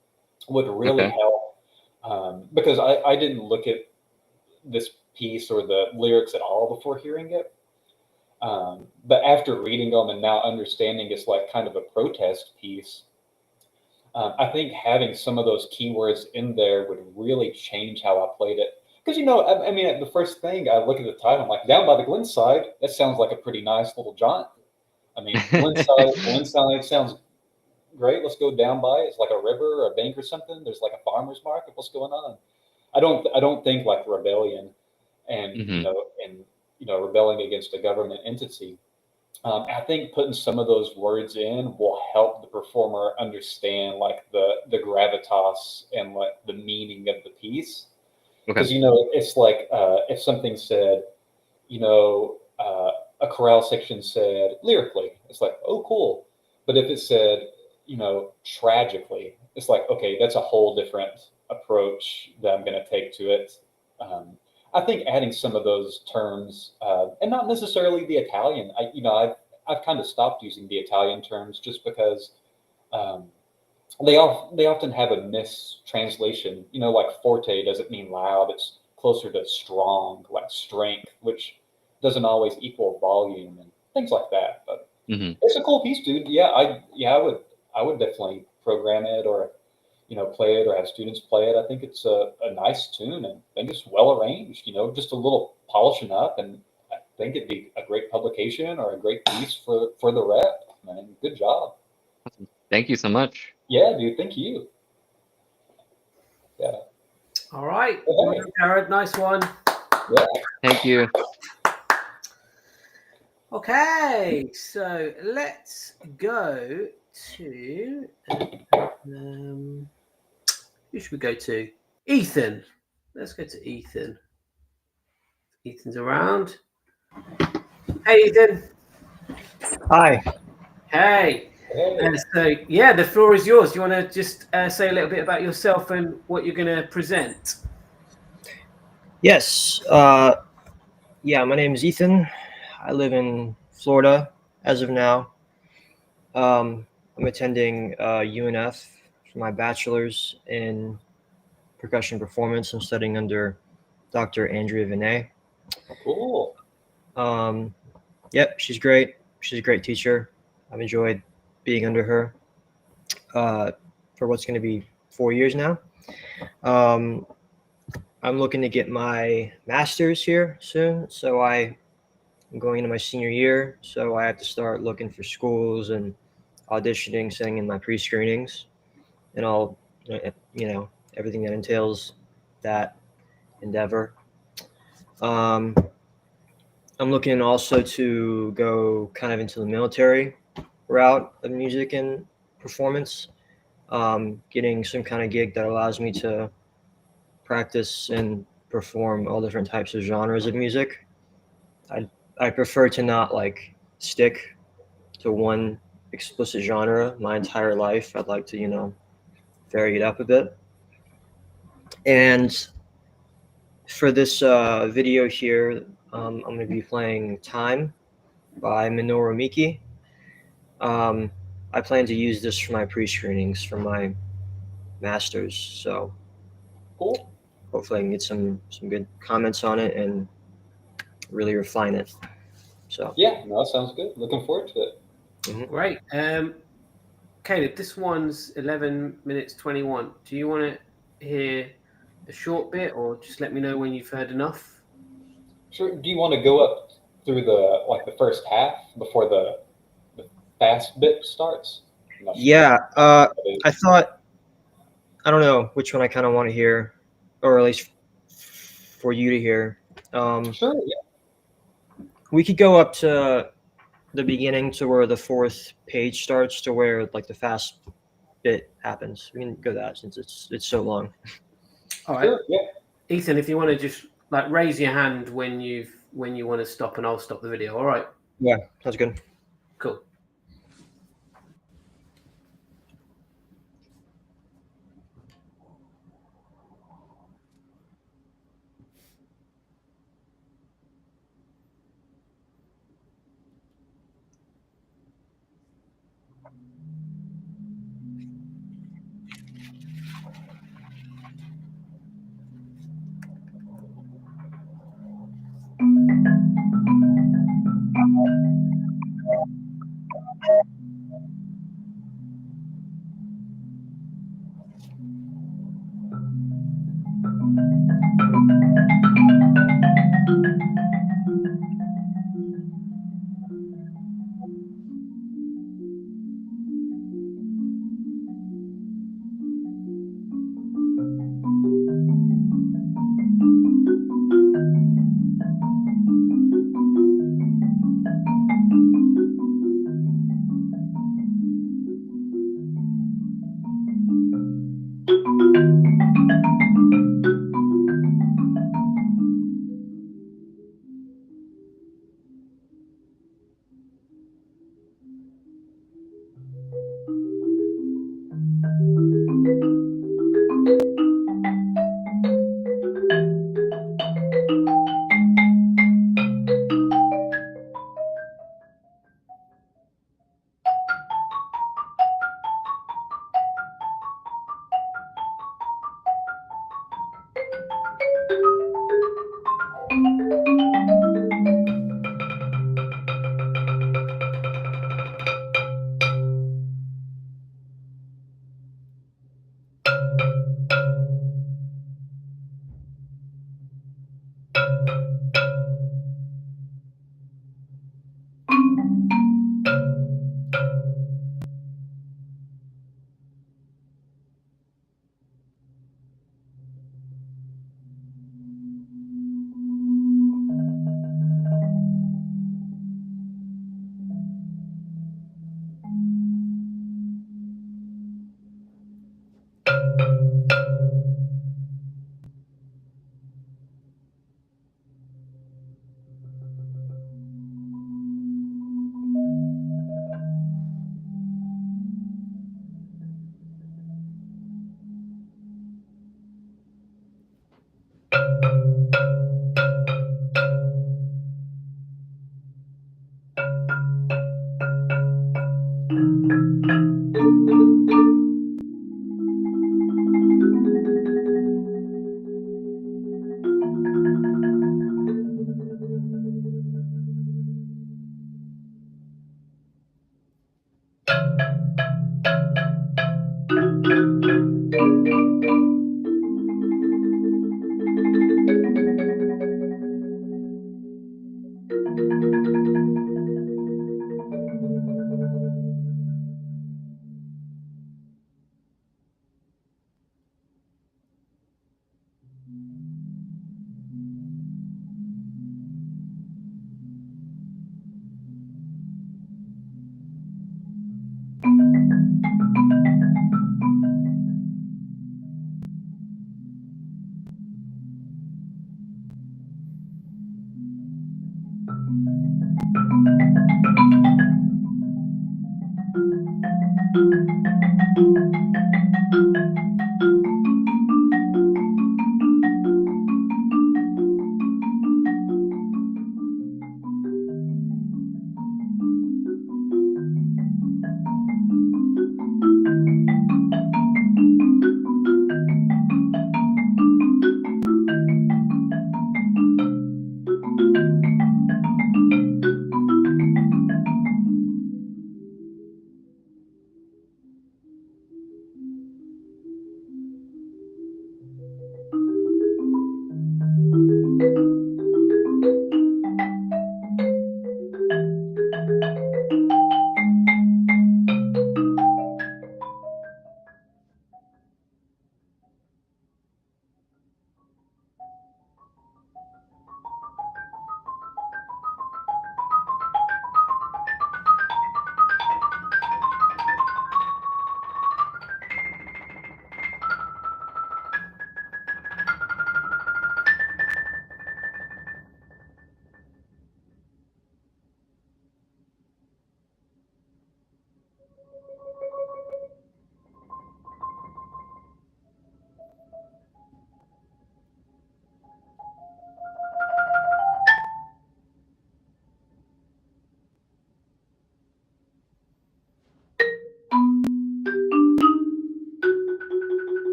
would really Okay. help. Because I didn't look at this piece or the lyrics at all before hearing it. But after reading them and now understanding it's like kind of a protest piece, I think having some of those keywords in there would really change how I played it. Because, I mean, the first thing I look at the title, I'm like, Down by the Glenside, that sounds like a pretty nice little jaunt. I mean, Glenside sounds great. Let's go down by. It's like a river or a bank or something. There's like a farmer's market. What's going on? I don't think like rebellion and rebelling against a government entity. I think putting some of those words in will help the performer understand like the gravitas and like the meaning of the piece. Because it's like if something said, a chorale section said lyrically, it's like, oh, cool. But if it said, tragically, it's like, okay, that's a whole different approach that I'm going to take to it. I think adding some of those terms, and not necessarily the Italian. I've kind of stopped using the Italian terms just because they often have a mistranslation. Like forte doesn't mean loud; it's closer to strong, like strength, which doesn't always equal volume and things like that. But it's a cool piece, dude. Yeah, I would definitely program it or play it or have students play it. I think it's a nice tune and I think it's well arranged, just a little polishing up, and I think it'd be a great publication or a great piece for the rep, man. Good job. Thank you so much. Yeah, dude, thank you. Yeah. All right. Okay. Well done, Jared. Nice one. Yeah. Thank you. Okay, so let's go to who should we go to? Ethan. Let's go to Ethan. Ethan's around. Hey, Ethan. Hi. Hey. So, yeah, the floor is yours. Do you want to just say a little bit about yourself and what you're going to present? Yes. Yeah, my name is Ethan. I live in Florida as of now. I'm attending UNF for my bachelor's in percussion performance. I'm studying under Dr. Andrea Vinay. Cool. Yep, she's great. She's a great teacher. I've enjoyed being under her for what's going to be 4 years now. I'm looking to get my master's here soon, so I'm going into my senior year, so I have to start looking for schools and auditioning, sending in my pre-screenings, and all, everything that entails that endeavor. I'm looking also to go kind of into the military route of music and performance, getting some kind of gig that allows me to practice and perform all different types of genres of music. I prefer to not like stick to one explicit genre my entire life. I'd like to, vary it up a bit. And for this video here, I'm going to be playing Time by Minoru Miki. I plan to use this for my pre-screenings for my masters. So Cool. hopefully I can get some good comments on it and really refine it. So Yeah, no, that sounds good. Looking forward to it. Mm-hmm. Great. Caleb, this one's 11 minutes 21. Do you want to hear a short bit or just let me know when you've heard enough? Sure. Do you want to go up through the first half before the fast bit starts? Yeah, I thought, I don't know which one I kind of want to hear, or at least for you to hear. Sure, yeah. We could go up to the beginning to where the fourth page starts to where like the fast bit happens. We can go that since it's so long. All right. Sure, yeah. Ethan, if you want to just like raise your hand when you want to stop, and I'll stop the video. All right. Yeah, sounds good. Cool.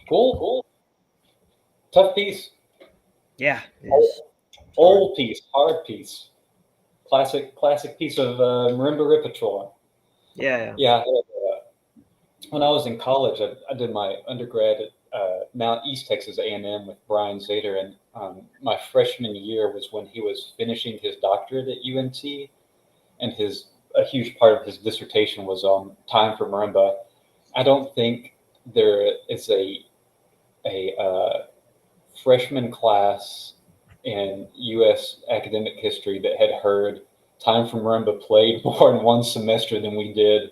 Cool. Tough piece. Yeah. It is. Old piece, hard piece. Classic piece of marimba repertoire. Yeah. Yeah. When I was in college, I did my undergrad at Mount East Texas A&M with Brian Zader, and my freshman year was when he was finishing his doctorate at UNT, and a huge part of his dissertation was on time for marimba. I don't think there is a freshman class in U.S. academic history that had heard time for marimba played more in one semester than we did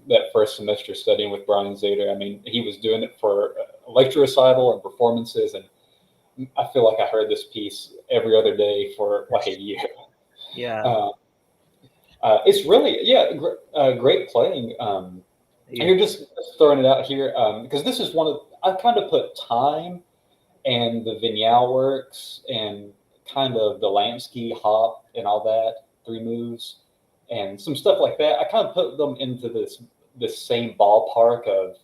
that first semester studying with Brian Zader. I mean, he was doing it for a lecture recital and performances, and I feel like I heard this piece every other day for like a year. Yeah. It's really, great playing. And you're just throwing it out here because this is I kind of put time and the vignale works and kind of the Lansky hop and all that, 3 moves and some stuff like that. I kind of put them into this same ballpark of,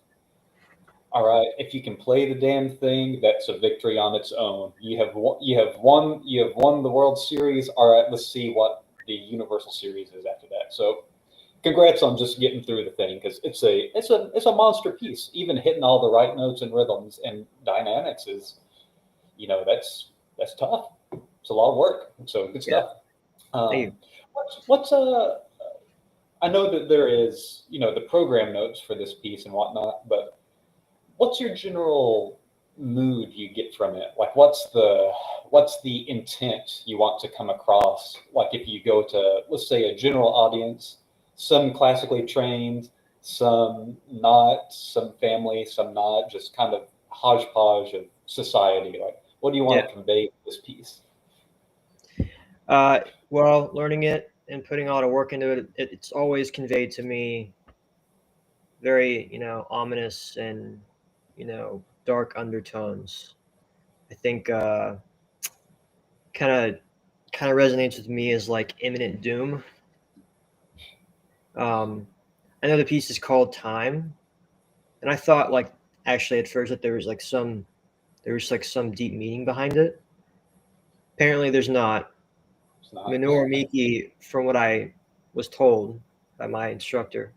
all right, if you can play the damn thing, that's a victory on its own. You have won the World Series. All right, let's see what the Universal Series is after that. So congrats on just getting through the thing, because it's a monster piece. Even hitting all the right notes and rhythms and dynamics is, that's tough. It's a lot of work. So good stuff. I know that there is, the program notes for this piece and whatnot, but what's your general mood you get from it? Like, what's the intent you want to come across? Like, if you go to, let's say, a general audience, some classically trained, some not, some family, some not, just kind of hodgepodge of society. Like, what do you want to convey with this piece? Well, learning it and putting a lot of work into it, it's always conveyed to me very, ominous and, dark undertones. I think kind of resonates with me as like imminent doom. I know the piece is called Time, and I thought like actually at first that there was some deep meaning behind it. Apparently, there's not. It's not. Minoru Miki, from what I was told by my instructor,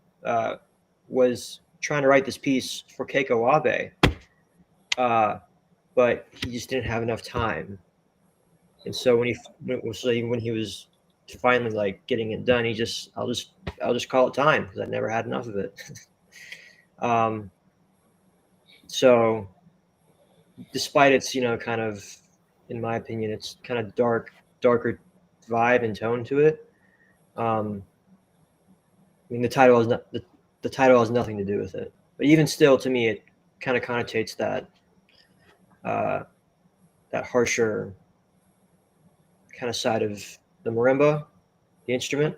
was trying to write this piece for Keiko Abe, but he just didn't have enough time. And so when he was finally like getting it done, I'll just call it Time because I never had enough of it. So despite its kind of, in my opinion, it's kind of darker vibe and tone to it. I mean, the title has nothing to do with it, but even still, to me, it kind of connotates that harsher kind of side of the marimba, the instrument,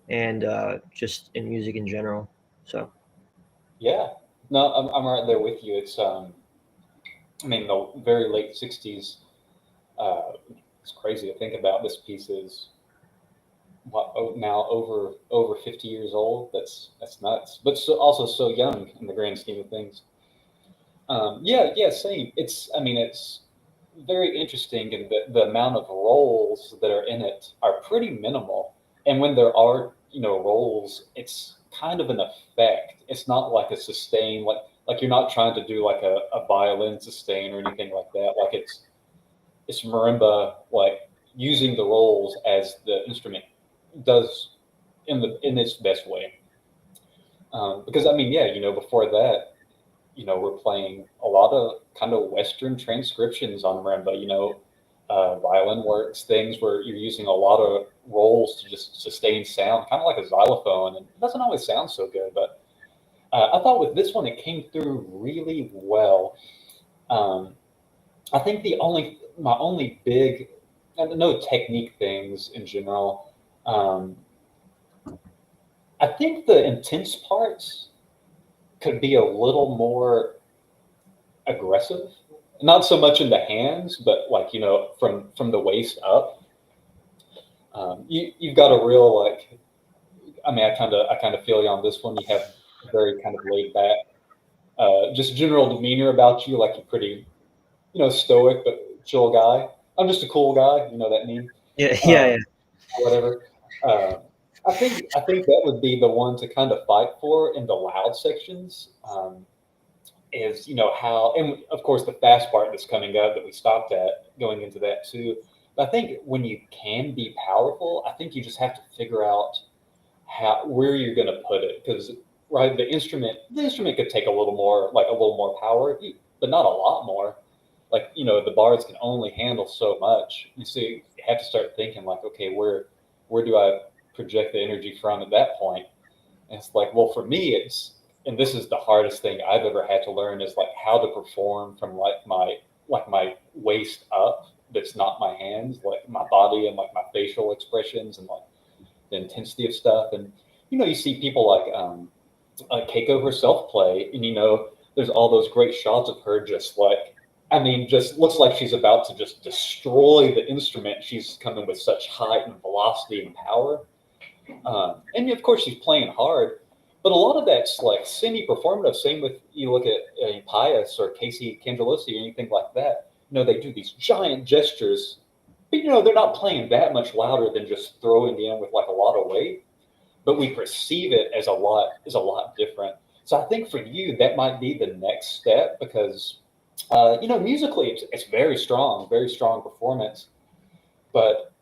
and just in music in general. So, yeah, no, I'm right there with you. It's I mean, the very late '60s. It's crazy to think about. This piece is now over 50 years old. That's nuts, but also so young in the grand scheme of things. Yeah, same. It's very interesting, and the amount of roles that are in it are pretty minimal. And when there are roles, it's kind of an effect. It's not like a sustain, like you're not trying to do like a violin sustain or anything like that. Like it's marimba, like using the rolls as the instrument does in its best way. Because before that, we're playing a lot of kind of Western transcriptions on marimba. Violin works, things where you're using a lot of rolls to just sustain sound, kind of like a xylophone, and it doesn't always sound so good. But I thought with this one, it came through really well. I think my only big, no technique things in general. I think the intense parts could be a little more aggressive. Not so much in the hands, but like from the waist up. You've got a real like. I mean, I kind of feel you on this one. You have very kind of laid back, just general demeanor about you, like you're pretty, stoic but chill guy. I'm just a cool guy, that meme. Yeah. Whatever. I think that would be the one to kind of fight for in the loud sections. Is how, and of course the fast part that's coming up that we stopped at, going into that too. But I think when you can be powerful, I think you just have to figure out where you're going to put it, because right, the instrument could take a little more power, but not a lot more. Like the bars can only handle so much. You see, you have to start thinking like, okay, where do I project the energy from at that point? And it's like, well, for me, and this is the hardest thing I've ever had to learn, is like how to perform from like my waist up. That's not my hands, like my body and like my facial expressions and like the intensity of stuff. And you see people like Keiko herself play, and there's all those great shots of her just like, just looks like she's about to just destroy the instrument. She's coming with such height and velocity and power. And of course she's playing hard, but a lot of that's like semi-performative. Same with, you look at Pius or Casey Cangelosi or anything like that. They do these giant gestures, but they're not playing that much louder than just throwing in with like a lot of weight. But we perceive it as a lot different. So I think for you that might be the next step, because musically it's very strong performance, but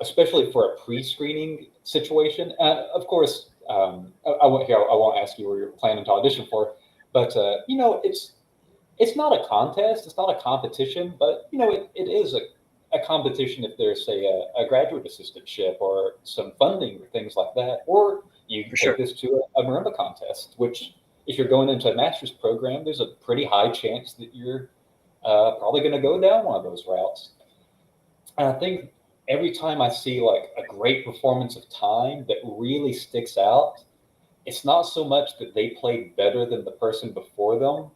especially for a pre-screening situation. Of course, I won't ask you where you're planning to audition for, but it's not a contest, it's not a competition, but it is a competition if there's say a graduate assistantship or some funding or things like that, or you For take sure. this to a marimba contest, which if you're going into a master's program, there's a pretty high chance that you're probably going to go down one of those routes. And I think every time I see like a great performance of time that really sticks out, it's not so much that they played better than the person before them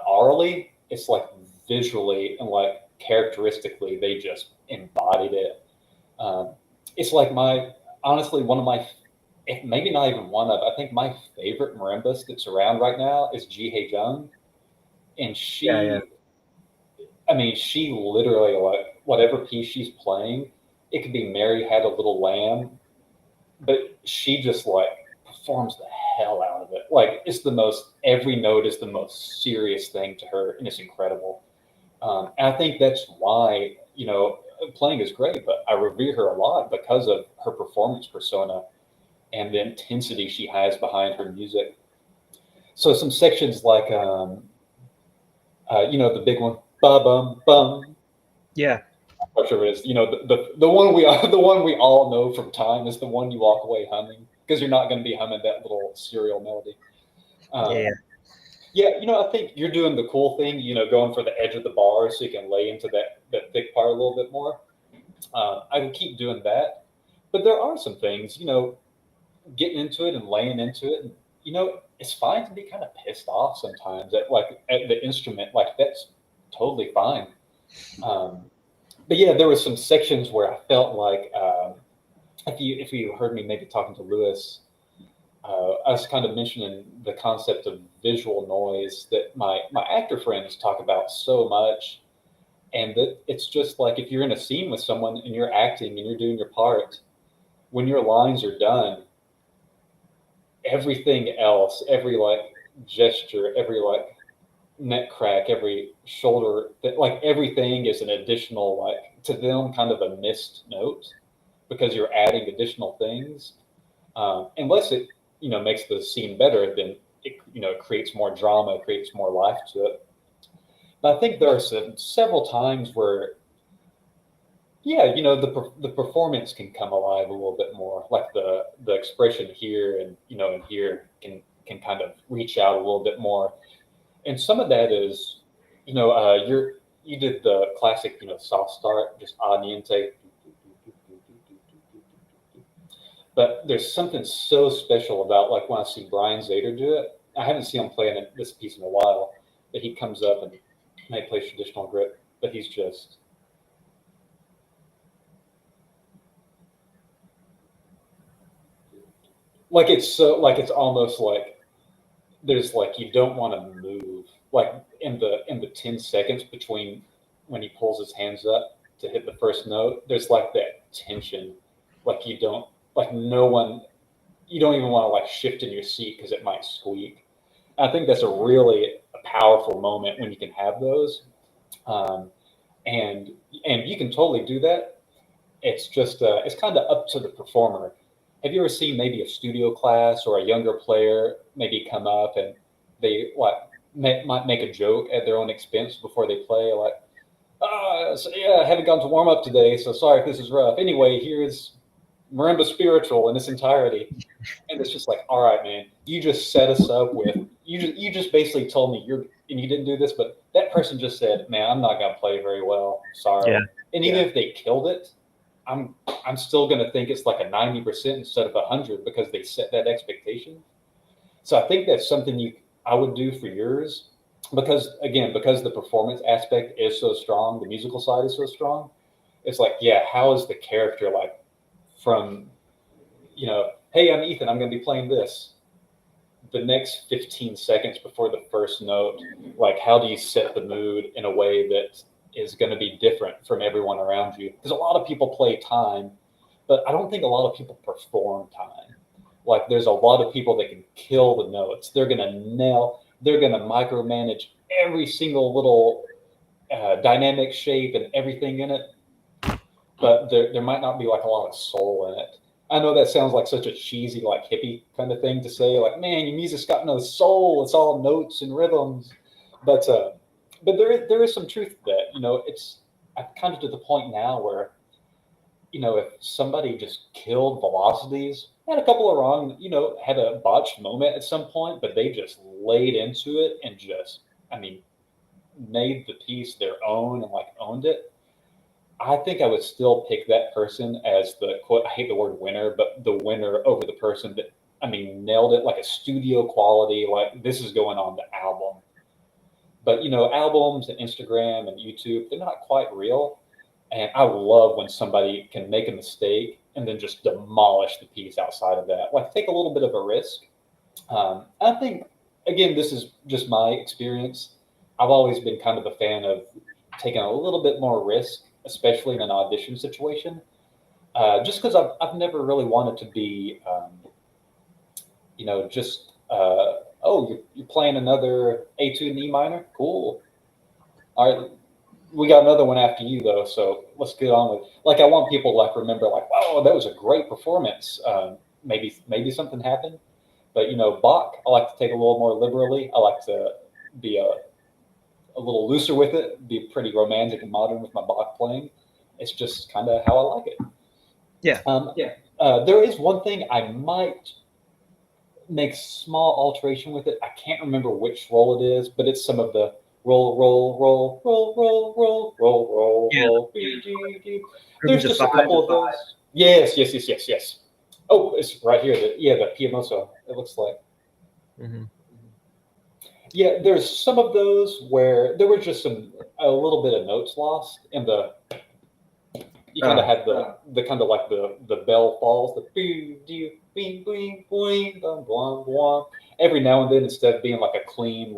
orally. It's like visually and like characteristically, they just embodied it. It's like honestly, one of my, if maybe not even one of, I think my favorite marimbist that's around right now is Ji Hei Jung. And Yeah. I mean, she literally, like, whatever piece she's playing, it could be Mary Had a Little Lamb, but she just like performs the hell out of it. Like, it's every note is the most serious thing to her, and it's incredible. And I think that's why, playing is great, but I revere her a lot because of her performance persona and the intensity she has behind her music. So some sections like, the big one, ba bum bum. Yeah. I'm not sure it is. The one the one we all know from time is the one you walk away humming because you're not going to be humming that little serial melody. Yeah. Yeah, I think you're doing the cool thing, going for the edge of the bar so you can lay into that thick part a little bit more. I will keep doing that, but there are some things, getting into it and laying into it. And, it's fine to be kind of pissed off sometimes at the instrument. Like that's totally fine. But yeah, there were some sections where I felt like if you heard me maybe talking to Lewis, I was kind of mentioning the concept of visual noise that my actor friends talk about so much, and that it's just like if you're in a scene with someone and you're acting and you're doing your part, when your lines are done, everything else, every like gesture, every like neck crack, every shoulder, that like everything is an additional like to them kind of a missed note because you're adding additional things. Unless it makes the scene better, then it creates more drama, it creates more life to it. But I think there are several times where the performance can come alive a little bit more, like the expression here and here can kind of reach out a little bit more. And some of that is, you did the classic, soft start, just a niente. But there's something so special about like when I see Brian Zader do it. I haven't seen him play this piece in a while, but he comes up and he plays traditional grip, but he's just it's almost like there's like you don't want to move like in the 10 seconds between when he pulls his hands up to hit the first note. There's like that tension, like you don't even want to like shift in your seat because it might squeak. I think that's a powerful moment when you can have those, and you can totally do that. It's just it's kind of up to the performer. Have you ever seen maybe a studio class or a younger player maybe come up and they might make a joke at their own expense before they play, like, so yeah, I haven't gone to warm up today, so sorry if this is rough. Anyway, here's Marimba Spiritual in its entirety. And it's just like, all right, man, you just set us up with you just basically told me you didn't do this, but that person just said, man, I'm not gonna play very well. Sorry. Yeah. And even if they killed it, I'm still gonna think it's like a 90% instead of 100 because they set that expectation. So I think that's something I would do for yours because the performance aspect is so strong, the musical side is so strong. It's like, yeah, how is the character like from, hey, I'm Ethan, I'm going to be playing this. The next 15 seconds before the first note, like how do you set the mood in a way that is going to be different from everyone around you? Because a lot of people play time, but I don't think a lot of people perform time. Like there's a lot of people that can kill the notes. They're going to micromanage every single little dynamic shape and everything in it, but there might not be like a lot of soul in it. I know that sounds like such a cheesy, like hippie kind of thing to say, like, man, your music's got no soul. It's all notes and rhythms. But there is some truth to that. You know, I'm kind of to the point now where, you know, if somebody just killed velocities, had a couple of wrong, you know, had a botched moment at some point, but they just laid into it and just, I mean, made the piece their own and like owned it. I think I would still pick that person as the quote, I hate the word winner, but the winner over the person that, I mean, nailed it like a studio quality, like this is going on the album. But, you know, albums and Instagram and YouTube, they're not quite real. And I love when somebody can make a mistake and then just demolish the piece outside of that. Like take a little bit of a risk. I think, again, this is just my experience. I've always been kind of a fan of taking a little bit more risk, especially in an audition situation, just because I've never really wanted to be, you know, just, oh, you're playing another A2 and E minor? Cool. All right. We got another one after you, though, so let's get on with. Like, I want people to like remember, like, wow, that was a great performance. Maybe something happened, but you know, Bach, I like to take a little more liberally. I like to be a little looser with it, be pretty romantic and modern with my Bach playing. It's just kind of how I like it. Yeah. There is one thing I might make small alteration with it. I can't remember which roll it is, but it's some of the roll, roll, roll, roll, roll, roll, roll, roll, Yeah. roll. There's just a couple of those. Yes. Oh, it's right here. The Piamoso, it looks like. Mm-hmm. Yeah, there's some of those where there were just a little bit of notes lost in the. You kind of had the kind of like the bell falls, the bing, bing, bing, boing, bum, bum, bum. Every now and then, instead of being like a clean,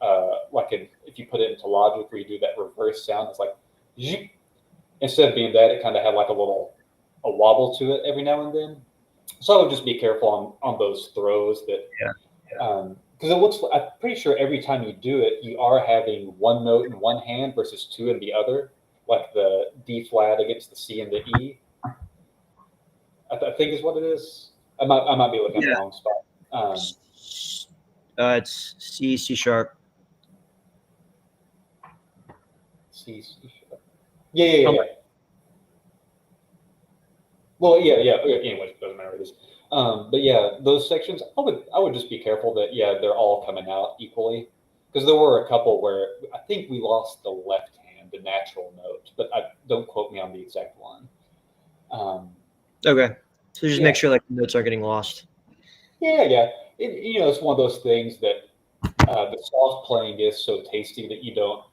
if you put it into Logic where you do that reverse sound, it's like, zhip. Instead of being that, it kind of had like a wobble to it every now and then. So I would just be careful on those throws that. Yeah. Because it looks, I'm pretty sure every time you do it, you are having one note in one hand versus two in the other, like the D flat against the C and the E. I think is what it is. I might be looking at the wrong spot. It's C sharp. C sharp. Yeah. Well, yeah. Anyways, doesn't matter what it is. But yeah, those sections, I would just be careful that they're all coming out equally, because there were a couple where I think we lost the left hand, the natural note, but don't quote me on the exact one. Okay, so just make sure like the notes aren't getting lost. Yeah. It's one of those things that the soft playing is so tasty that you don't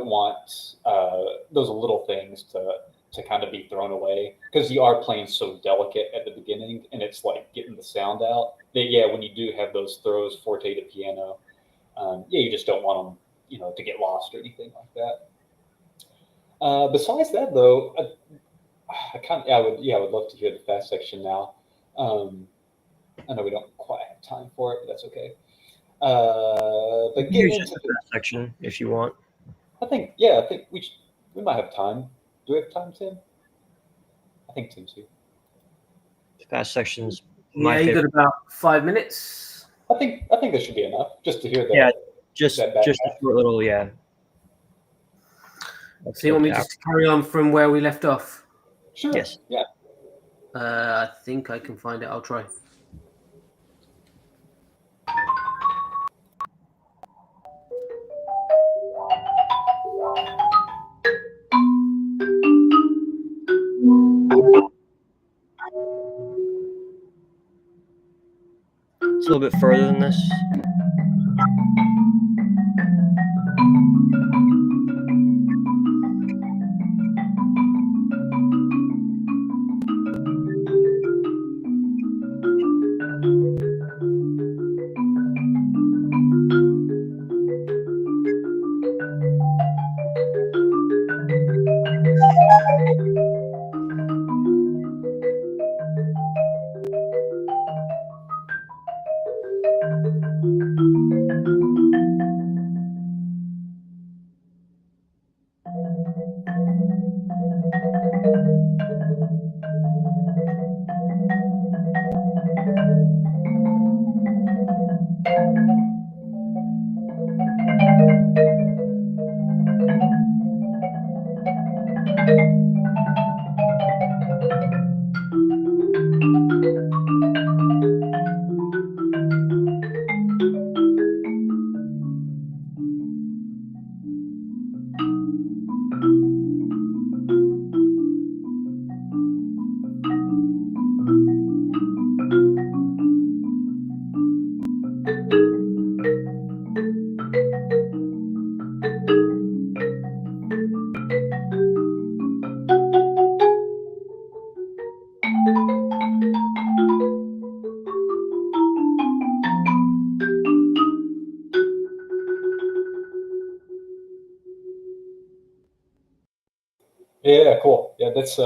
want those little things to kind of be thrown away, because you are playing so delicate at the beginning and it's like getting the sound out that when you do have those throws forte to piano, you just don't want them to get lost or anything like that. Besides that though, I would love to hear the fast section now. I know we don't quite have time for it, but that's okay. But getting into the fast section if you want. I think we might have time. Do we have time, Tim? I think Tim's here. Fast sections. Yeah, you got about 5 minutes. I think that should be enough just to hear that. Yeah, just a short little So you want me just to carry on from where we left off? Sure. Yes. Yeah. I think I can find it. I'll try. It's a little bit further than this. Yeah, cool. Yeah, that's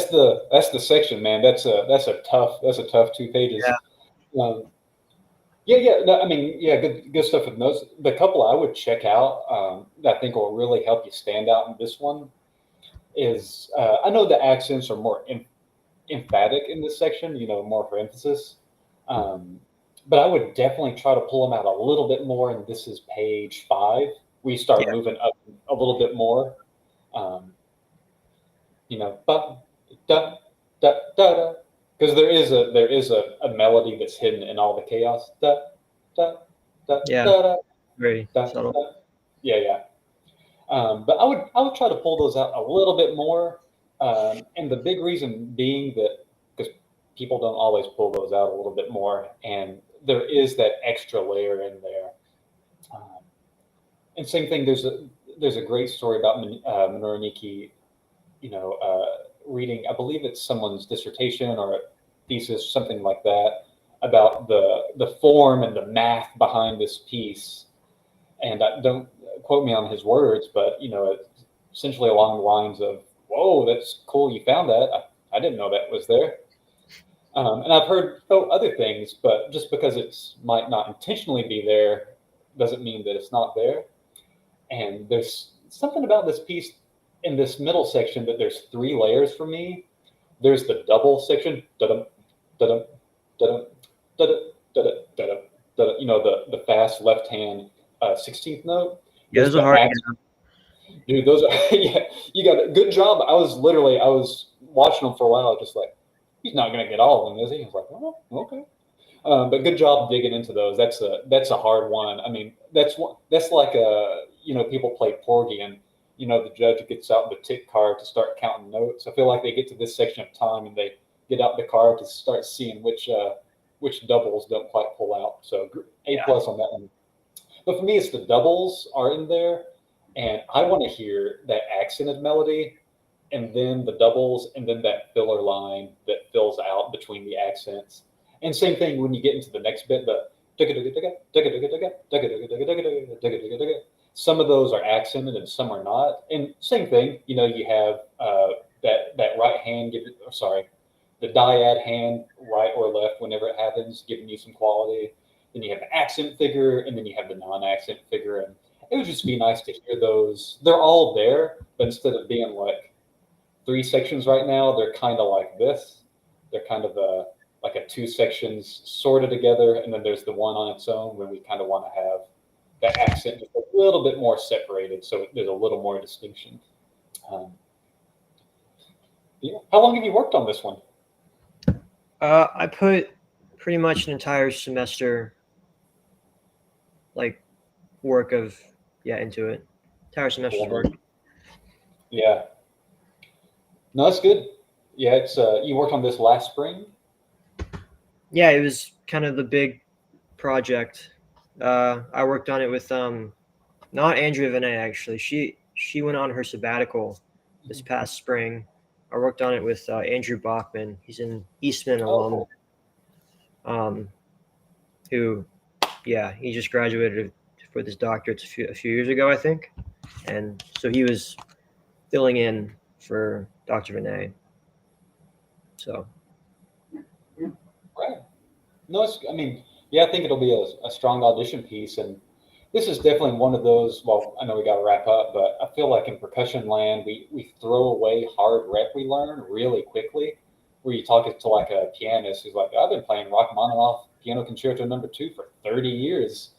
the section, man. That's a tough 2 pages. Yeah. Yeah. No, I mean, yeah, good stuff with those. The couple I would check out that I think will really help you stand out in this one is I know the accents are more emphatic in this section, more for emphasis. But I would definitely try to pull them out a little bit more. And this is page 5. We start Yeah. moving up a little bit more. Ba, da, da, da, da. Because there is a melody that's hidden in all the chaos. Da, da, da, Yeah. da, da, Very da, subtle. da. Yeah. But I would try to pull those out a little bit more. And the big reason being that because people don't always pull those out a little bit more, and there is that extra layer in there. And same thing. There's a great story about Minoru Niki, reading. I believe it's someone's dissertation or a thesis, something like that, about the form and the math behind this piece. And don't quote me on his words, but essentially along the lines of, "Whoa, that's cool! You found that. I didn't know that was there." And I've heard other things, but just because it's might not intentionally be there doesn't mean that it's not there. And there's something about this piece in this middle section that there's 3 layers for me. There's the double section, da-dum, da-dum, da-dum, da-dum, da-dum, da-dum, da-dum, the fast left hand 16th note. Yeah, those are hard. Dude, those are yeah. You got a good job. I was watching them for a while, just like, he's not gonna get all of them, is he? I was like, oh, okay. But good job digging into those. That's a hard one. I mean, that's like people play Porgy and the judge gets out the tick card to start counting notes. I feel like they get to this section of time and they get out the card to start seeing which doubles don't quite pull out. So A+ on that one. But for me, it's the doubles are in there, and I want to hear that accented melody, and then the doubles, and then that filler line that fills out between the accents. And same thing when you get into the next bit, some of those are accented and some are not. And same thing, you have that right hand, the dyad hand, right or left, whenever it happens, giving you some quality. Then you have the accent figure, and then you have the non-accent figure. And it would just be nice to hear those. They're all there, but instead of being like 3 sections right now, they're kind of like this. They're kind of like a 2 sections sorted together, and then there's the one on its own when we kind of want to have that accent just a little bit more separated, so there's a little more distinction. Yeah. How long have you worked on this one? I put pretty much an entire semester, like, work of into it. Entire semester's work. Yeah. No, that's good. Yeah, it's you worked on this last spring. Yeah, it was kind of the big project. I worked on it with not Andrea Vinay, actually. She went on her sabbatical this past spring. I worked on it with Andrew Bachman. He's an Eastman alum. Who, he just graduated with his doctorate a few years ago, I think. And so he was filling in for Dr. Vinay. So. Right. No, I think it'll be a strong audition piece. And this is definitely one of those, well, I know we got to wrap up, but I feel like in percussion land, we throw away hard rep we learn really quickly, where you talk to like a pianist who's like, I've been playing Rachmaninoff Piano Concerto No. 2 for 30 years.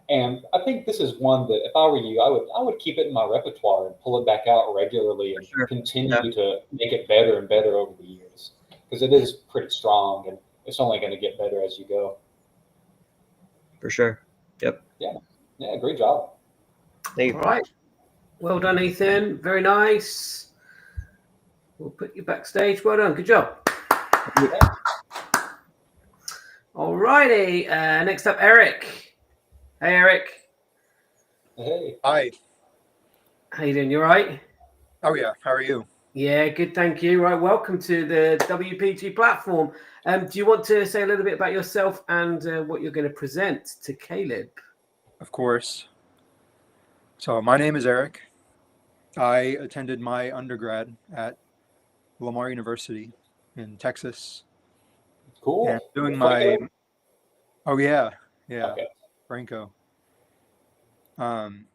And I think this is one that if I were you, I would keep it in my repertoire and pull it back out regularly and continue to make it better and better over the years, because it is pretty strong and it's only going to get better as you go. For sure. Yep. Yeah, great job. Thank you. All right. Well done, Ethan. Very nice. We'll put you backstage. Well done. Good job. Yeah. All righty. Next up, Eric. Hey, Eric. Hey. Hi. How you doing? You all right? Oh, yeah. How are you? Yeah, good. Thank you. Right. Welcome to the WPG platform. Do you want to say a little bit about yourself and what you're going to present to Caleb? Of course. So my name is Eric. I attended my undergrad at Lamar University in Texas. Cool. And doing Franco? oh yeah, Okay. Franco. And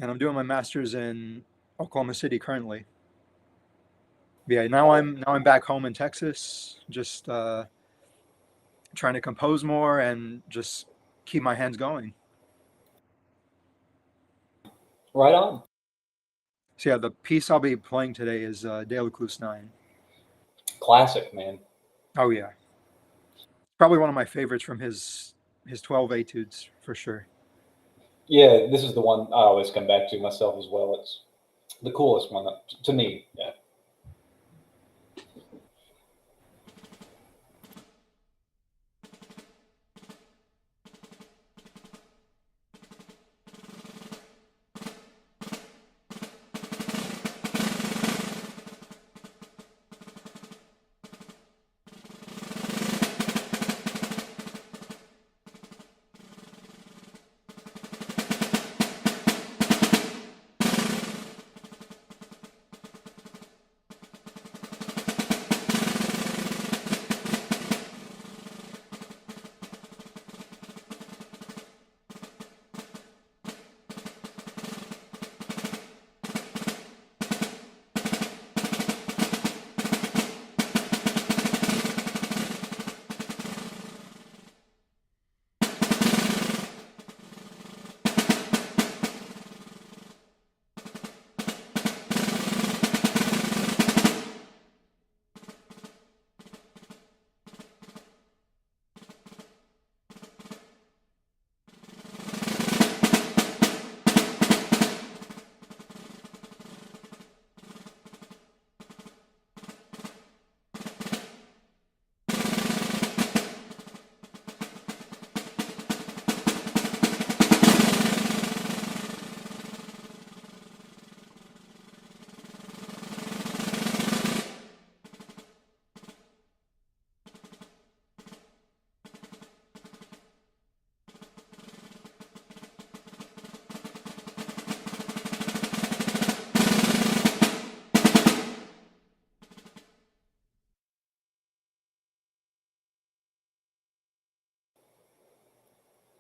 I'm doing my master's in Oklahoma City currently. Yeah, now I'm back home in Texas, just trying to compose more and just keep my hands going. Right on. So yeah, the piece I'll be playing today is De Luclus 9. Classic, man. Oh yeah, probably one of my favorites from his 12 etudes for sure. Yeah, this is the one I always come back to myself as well. It's the coolest one to me. Yeah.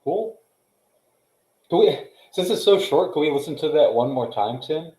Cool. Can we, since it's so short, can we listen to that one more time, Tim?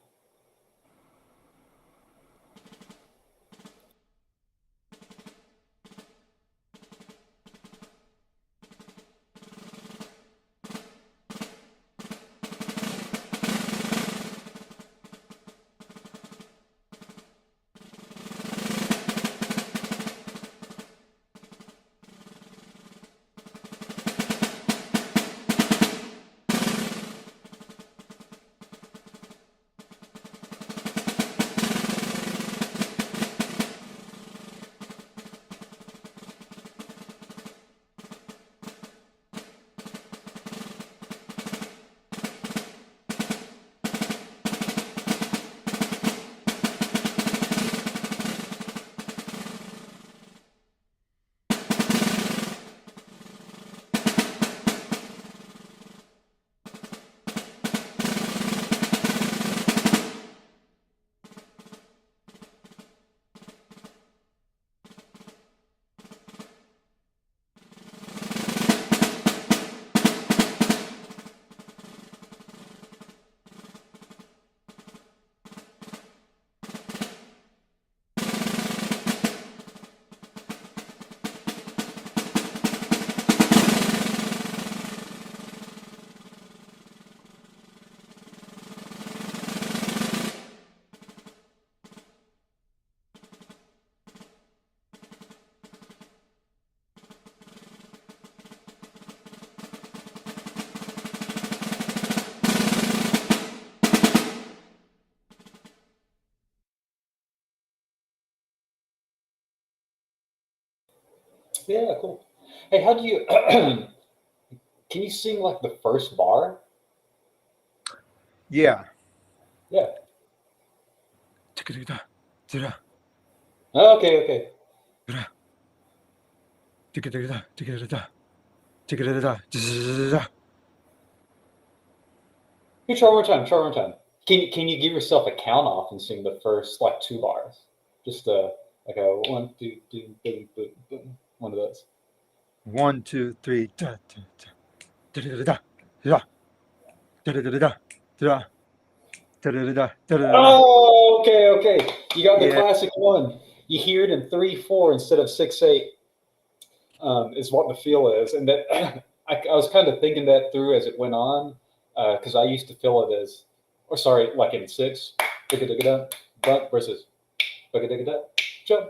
Yeah, cool. Hey, how do you can you sing like the first bar? Yeah. Yeah. Okay, okay. You try one more time, try one more time. Can you give yourself a count off and sing the first like 2 bars? Just like a 1, 2, 3, boom, boom, boom. One of those. 1, 2, 3. Da, da, da, da, da, da, da, da, da, da, da, da, da, da, da, da. Oh, okay. You got the Yeah. classic one. You hear it in 3/4 instead of 6/8. Is what the feel is, and that I was kind of thinking that through as it went on, because I used to feel it as, or sorry, like in 6, but versus jump, jump,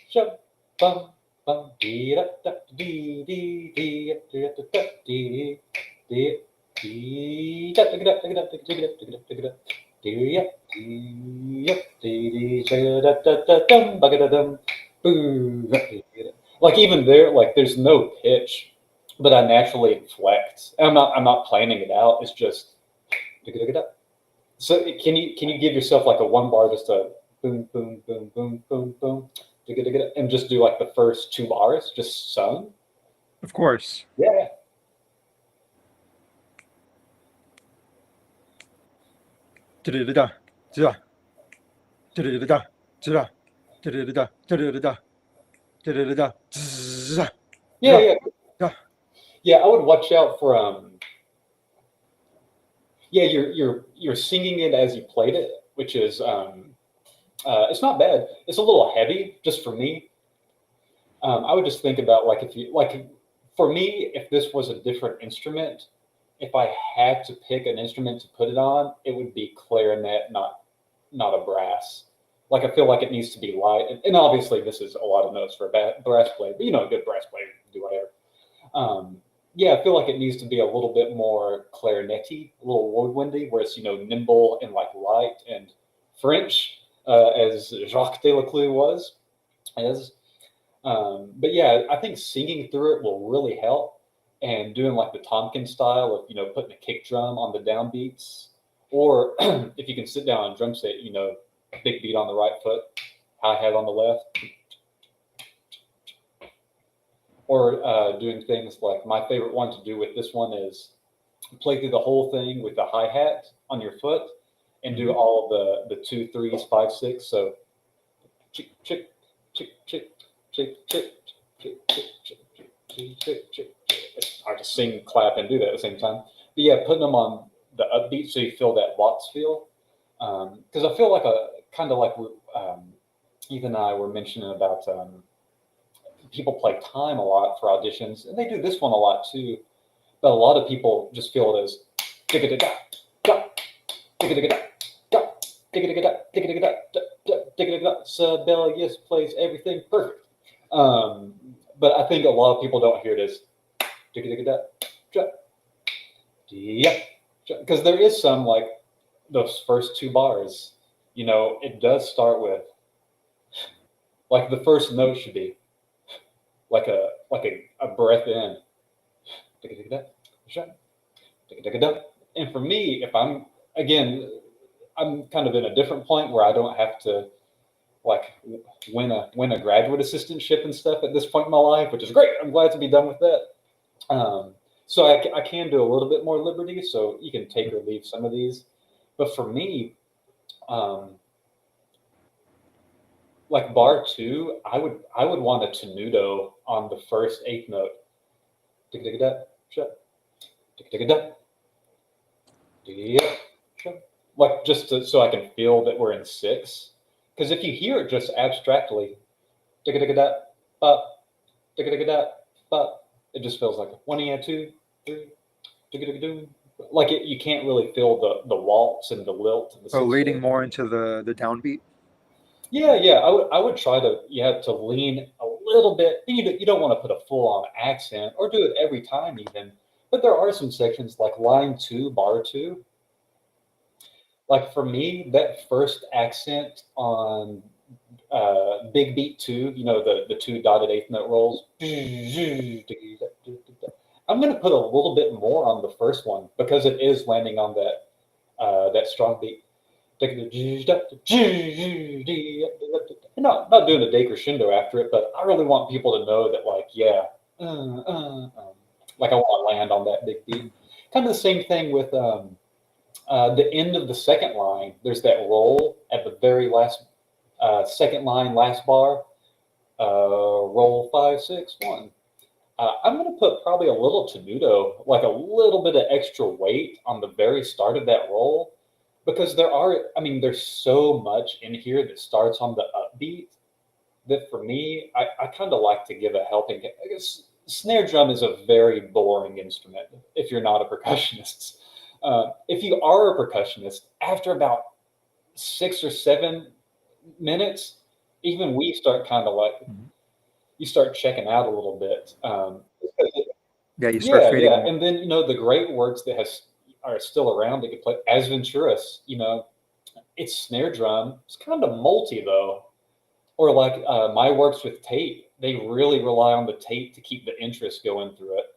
jump, bum, bum, dee da da dee dee dee da da da dee dee dee da da da da da da da da like even there, like there's no pitch, but I naturally inflect. I'm not planning it out. It's just so can you give yourself like a 1 bar, just a boom boom boom boom boom boom, and just do like the first 2 bars just sung? Of course. Yeah. Da, da, da, da, da, da, da, da, da, da, da, da, da, da, da, da, da, da. Yeah. Yeah. Yeah, I would watch out for yeah, you're singing it as you played it, which is it's not bad. It's a little heavy just for me. I would just think about like if you like for me, if this was a different instrument, if I had to pick an instrument to put it on, it would be clarinet, not a brass. Like I feel like it needs to be light, and obviously this is a lot of notes for a brass player, but a good brass player can do whatever. Yeah, I feel like it needs to be a little bit more clarinety, a little woodwindy, where it's nimble and like light and French, as Jacques Delacroix is. But yeah, I think singing through it will really help, and doing like the Tompkins style of putting a kick drum on the downbeats, or if you can sit down on a drum set, big beat on the right foot, hi-hat on the left. Or doing things like my favorite one to do with this one is play through the whole thing with the hi-hat on your foot and do all of the 2, 3s, 5, 6. So chick, chick, chick, chick, chick, chick, chick, chick, chick, chick, chick, chick. It's hard to sing, clap, and do that at the same time. But yeah, putting them on the upbeat so you feel that Watts feel. Because I feel like kind of like Eve and I were mentioning about people play time a lot for auditions, and they do this one a lot too. But a lot of people just feel it as Sibelius plays everything perfect. But I think a lot of people don't hear it as because there is some like those first 2 bars. It does start with like the first note should be like a breath in. And for me, if I'm kind of in a different point where I don't have to like win a graduate assistantship and stuff at this point in my life, which is great. I'm glad to be done with that. So I can do a little bit more liberty, so you can take or leave some of these. But for me, like bar 2, I would want a tenuto on the first 8th note. Like just so I can feel that we're in 6. Because if you hear it just abstractly, it just feels like 1, 2, 3, like you can't really feel the waltz and the lilt. And the Leading more into the downbeat. Yeah. I would try to lean a little bit. You don't want to put a full-on accent or do it every time even. But there are some sections like line 2, bar 2. Like for me, that first accent on big beat 2, the 2 dotted 8th note rolls. I'm going to put a little bit more on the first one because it is landing on that strong beat. Not doing a decrescendo after it, but I really want people to know that, like, yeah. Like I want to land on that big beat. Kind of the same thing with the end of the second line. There's that roll at the very last second line, last bar. Roll 5, 6, 1. I'm going to put probably a little tenuto, like a little bit of extra weight on the very start of that roll, because there's so much in here that starts on the upbeat that for me, I kind of like to give a helping. I guess snare drum is a very boring instrument if you're not a percussionist. If you are a percussionist, after about 6 or 7 minutes, even we start kind of like, you start checking out a little bit. Yeah, you start fading. Yeah. And then, the great works that are still around that could play as Venturis, it's snare drum. It's kind of multi though. Or like my works with tape, they really rely on the tape to keep the interest going through it.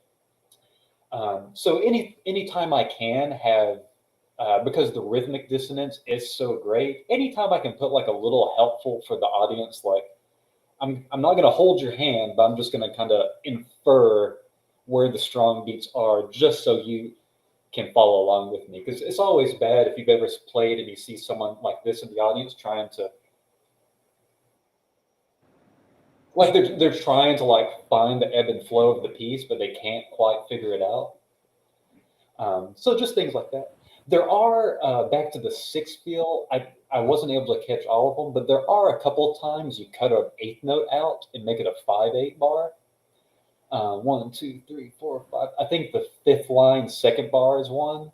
So anytime I can have, because the rhythmic dissonance is so great, anytime I can put like a little helpful for the audience, like I'm not going to hold your hand, but I'm just going to kind of infer where the strong beats are just so you can follow along with me. Because it's always bad if you've ever played and you see someone like this in the audience trying to, like they're trying to like find the ebb and flow of the piece, but they can't quite figure it out. So just things like that. There are, back to the sixth feel, I wasn't able to catch all of them, but there are a couple of times you cut an eighth note out and make it a 5/8 bar. 1, 2, 3, 4, 5. I think the fifth line, second bar is one.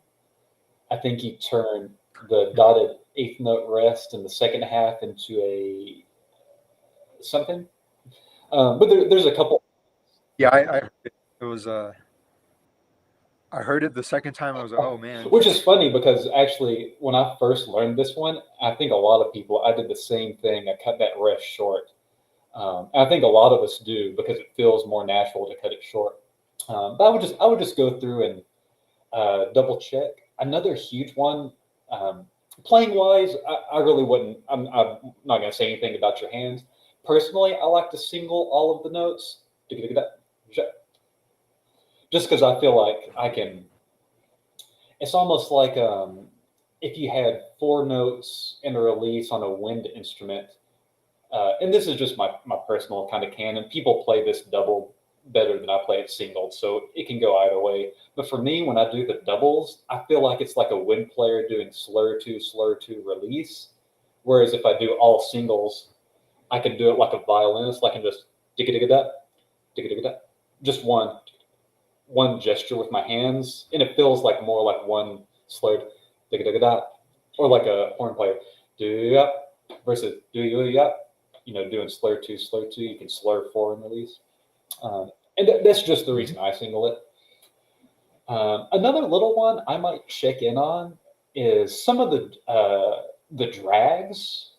I think you turn the dotted eighth note rest in the second half into a something. But there's a couple. Yeah, it was I heard it the second time. I was like, oh man. Which is funny because actually, when I first learned this one, I think a lot of people, I did the same thing. I cut that rest short. I think a lot of us do because it feels more natural to cut it short. But I would just go through and double check. Another huge one, playing wise, I really wouldn't. I'm not going to say anything about your hands. Personally, I like to single all of the notes. Just because I feel like I can. It's almost like if you had 4 notes in a release on a wind instrument, and this is just my personal kind of canon. People play this double better than I play it single, so it can go either way. But for me, when I do the doubles, I feel like it's like a wind player doing slur 2 release. Whereas if I do all singles, I can do it like a violinist. I can just just one gesture with my hands, and it feels like more like one slurred or like a horn player versus doing slur 2. You can slur 4 and release, and that's just the reason I single it. Another little one I might check in on is some of the drags,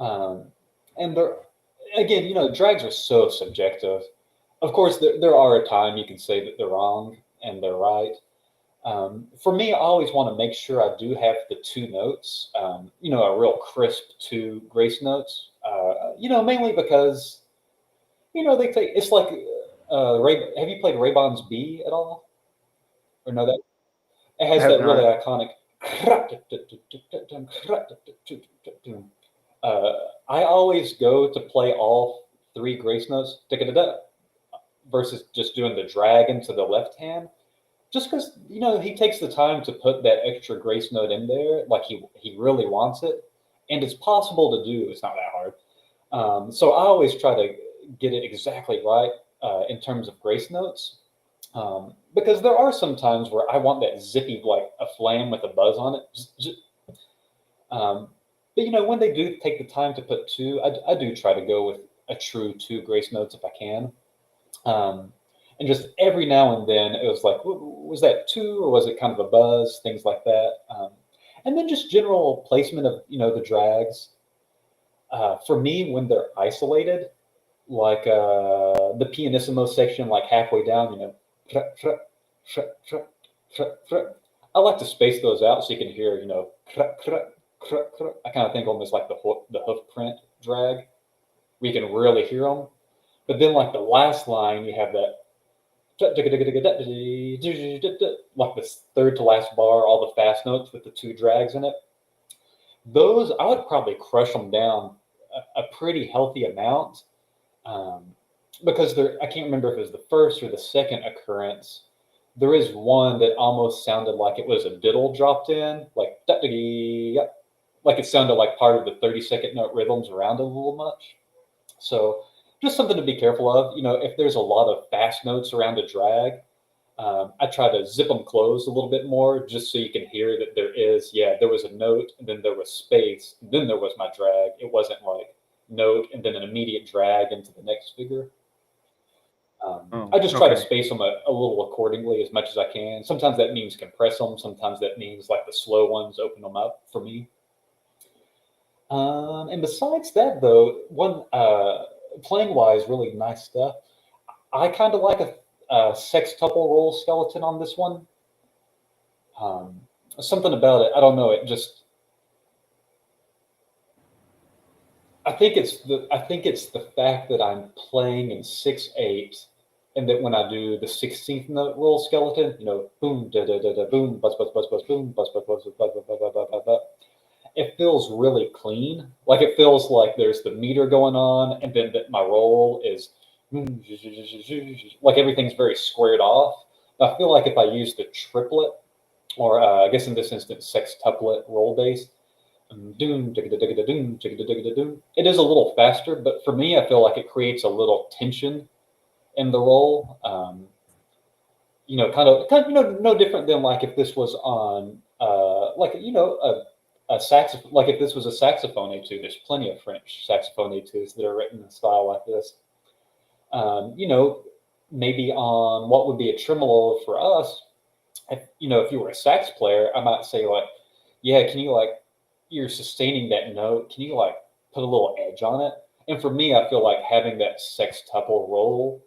and they're, again, drags are so subjective. Of course, there are a time you can say that they're wrong and they're right. For me, I always want to make sure I do have the 2 notes, a real crisp 2 grace notes, mainly because, they take, it's like, have you played Raybon's B at all? Or know that? It has that really iconic. I always go to play all 3 grace notes versus just doing the drag into the left hand, just because he takes the time to put that extra grace note in there, like he really wants it, and it's possible to do. It's not that hard. So I always try to get it exactly right in terms of grace notes, because there are some times where I want that zippy, like a flame with a buzz on it. But when they do take the time to put 2, I do try to go with a true 2 grace notes if I can. And just every now and then it was like, was that 2 or was it kind of a buzz, things like that. And then just general placement of, the drags. For me, when they're isolated, like the pianissimo section, like halfway down, I like to space those out so you can hear, I kind of think almost like the hoof print drag. We can really hear them. But then like the last line, you have that like this third to last bar, all the fast notes with the 2 drags in it. Those, I would probably crush them down a pretty healthy amount, because I can't remember if it was the first or the second occurrence. There is one that almost sounded like it was a diddle dropped in, like it sounded like part of the 30-second note rhythms around it a little much. So just something to be careful of. If there's a lot of fast notes around a drag, I try to zip them closed a little bit more, just so you can hear that there was a note, and then there was space, and then there was my drag. It wasn't like note and then an immediate drag into the next figure. I just try to space them a little accordingly as much as I can. Sometimes that means compress them. Sometimes that means like the slow ones open them up for me. And besides that, though, one playing wise, really nice stuff. I kind of like a sextuple roll skeleton on this one. Something about it, I don't know. It just, I think it's the fact that I'm playing in 6/8, and that when I do the 16th note roll skeleton, boom da da da da boom buzz buzz buzz buzz boom buzz buzz buzz buzz buzz buzz buzz buzz buzz buzz. It feels really clean. Like it feels like there's the meter going on, and then that my roll is like everything's very squared off. I feel like if I use the triplet, or I guess in this instance sextuplet roll base, it is a little faster, but for me, I feel like it creates a little tension in the roll. Kind of, no different than like if this was on, a saxophone. Like if this was a saxophone etude, there's plenty of French saxophone etudes that are written in a style like this. Maybe on what would be a tremolo for us, if you were a sax player, I might say like, yeah, can you you're sustaining that note, can you put a little edge on it? And for me, I feel like having that sextuple roll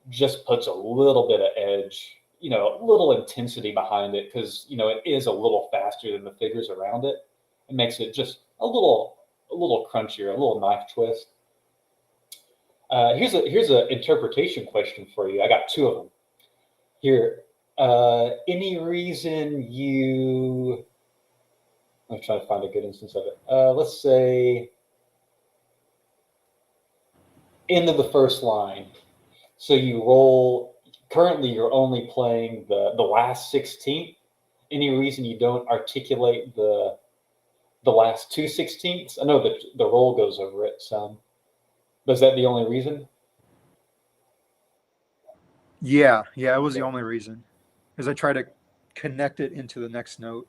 just puts a little bit of edge, a little intensity behind it, because it is a little faster than the figures around it. It makes it just a little crunchier, a little knife twist. Here's an interpretation question for you. I got 2 of them here. Any reason you? I'm trying to find a good instance of it. Let's say end of the first line. So you roll. Currently, you're only playing the last 16th. Any reason you don't articulate the last 2 16ths? I know that the roll goes over it some. Was that the only reason? Yeah, it was the only reason, because I try to connect it into the next note.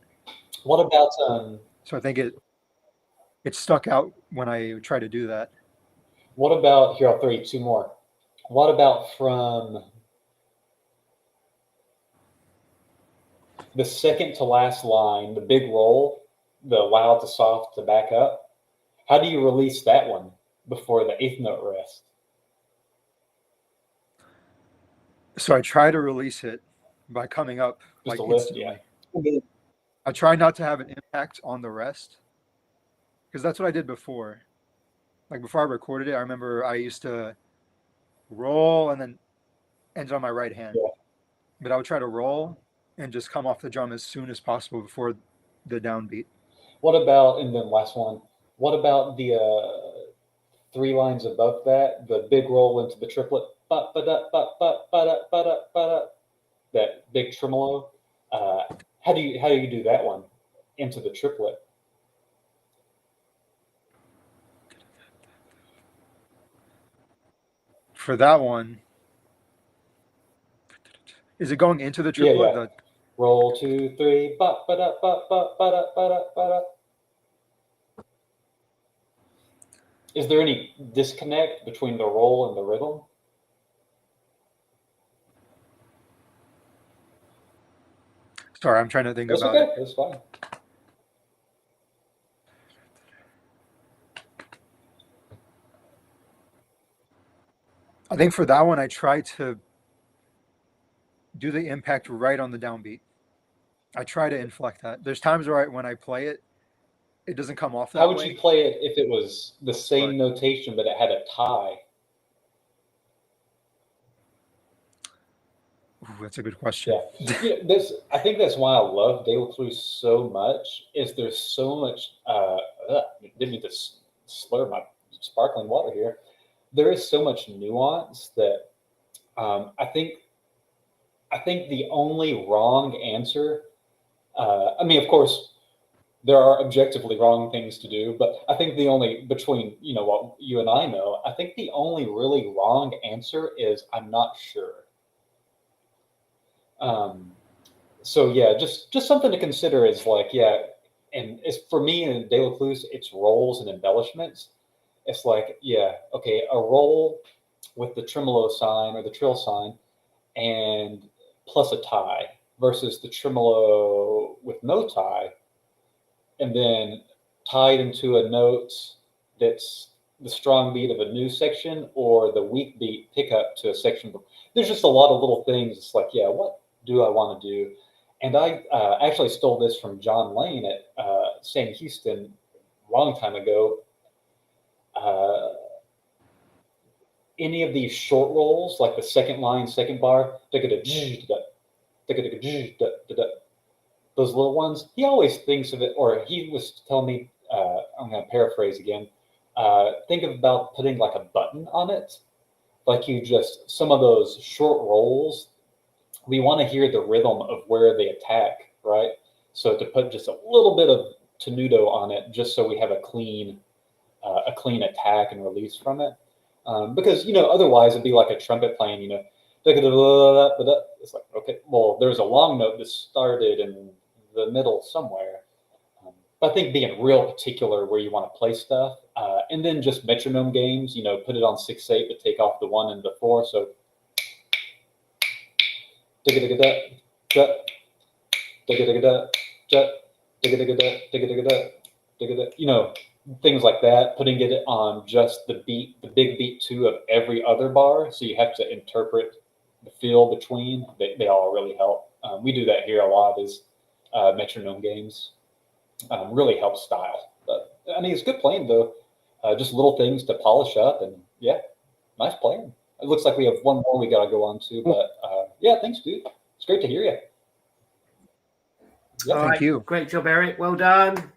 What about So I think it stuck out when I try to do that. What about here? I'll throw you 2 more. What about from the second to last line, the big roll, the loud to soft to back up? How do you release that one before the 8th note rest? So I try to release it by coming up Just like a lift, instantly. yeah. I try not to have an impact on the rest, because that's what I did before. Like before I recorded it, I remember I used to roll and then end on my right hand. Yeah. But I would try to roll and just come off the drum as soon as possible before the downbeat. What about, and then last one, what about the 3 lines above that, the big roll into the triplet, that big tremolo? How do you do that one into the triplet? For that one, is it going into the triplet? Yeah. Roll 2 3 Is there any disconnect between the roll and the rhythm? Sorry, I'm trying to think That's about okay. it. That's fine. I think for that one, I try to do the impact right on the downbeat. I try to inflect that. There's times where when I play it, it doesn't come off that way. How would you play it if it was the same notation, but it had a tie? That's a good question. Yeah, I think that's why I love De La Cruz so much. Is there's so much? Didn't mean to slur my sparkling water here. There is so much nuance that I think the only wrong answer. I mean, of course, there are objectively wrong things to do, but I think the only between what you and I know, I think the only really wrong answer is I'm not sure. So yeah, just something to consider is like, yeah, and it's for me in De La Cruz, it's roles and embellishments. It's like, yeah, okay, a roll with the tremolo sign or the trill sign and plus a tie versus the tremolo with no tie and then tied into a note that's the strong beat of a new section or the weak beat pickup to a section. There's just a lot of little things. It's like, yeah, what do I want to do? And I actually stole this from John Lane at Sam Houston a long time ago. Any of these short rolls, like the second line, second bar, those little ones, he always thinks of it, or he was telling me, I'm going to paraphrase again, think about putting like a button on it. Like some of those short rolls, we want to hear the rhythm of where they attack, right? So to put just a little bit of tenuto on it, just so we have a clean attack and release from it. Because, otherwise it'd be like a trumpet playing, it's like, okay, well, there's a long note that started in the middle somewhere. But I think being real particular where you want to play stuff, and then just metronome games, put it on 6/8, but take off the 1 and the 4. So, things like that, putting it on just the beat, the big beat 2 of every other bar. So you have to interpret the feel between. They all really help. We do that here a lot is metronome games. Really helps style. But I mean, it's good playing though. Just little things to polish up, and yeah, nice playing. It looks like we have one more we got to go on to, but yeah, thanks, dude. It's great to hear you. Yeah, Thank you. Great job, Eric. Well done.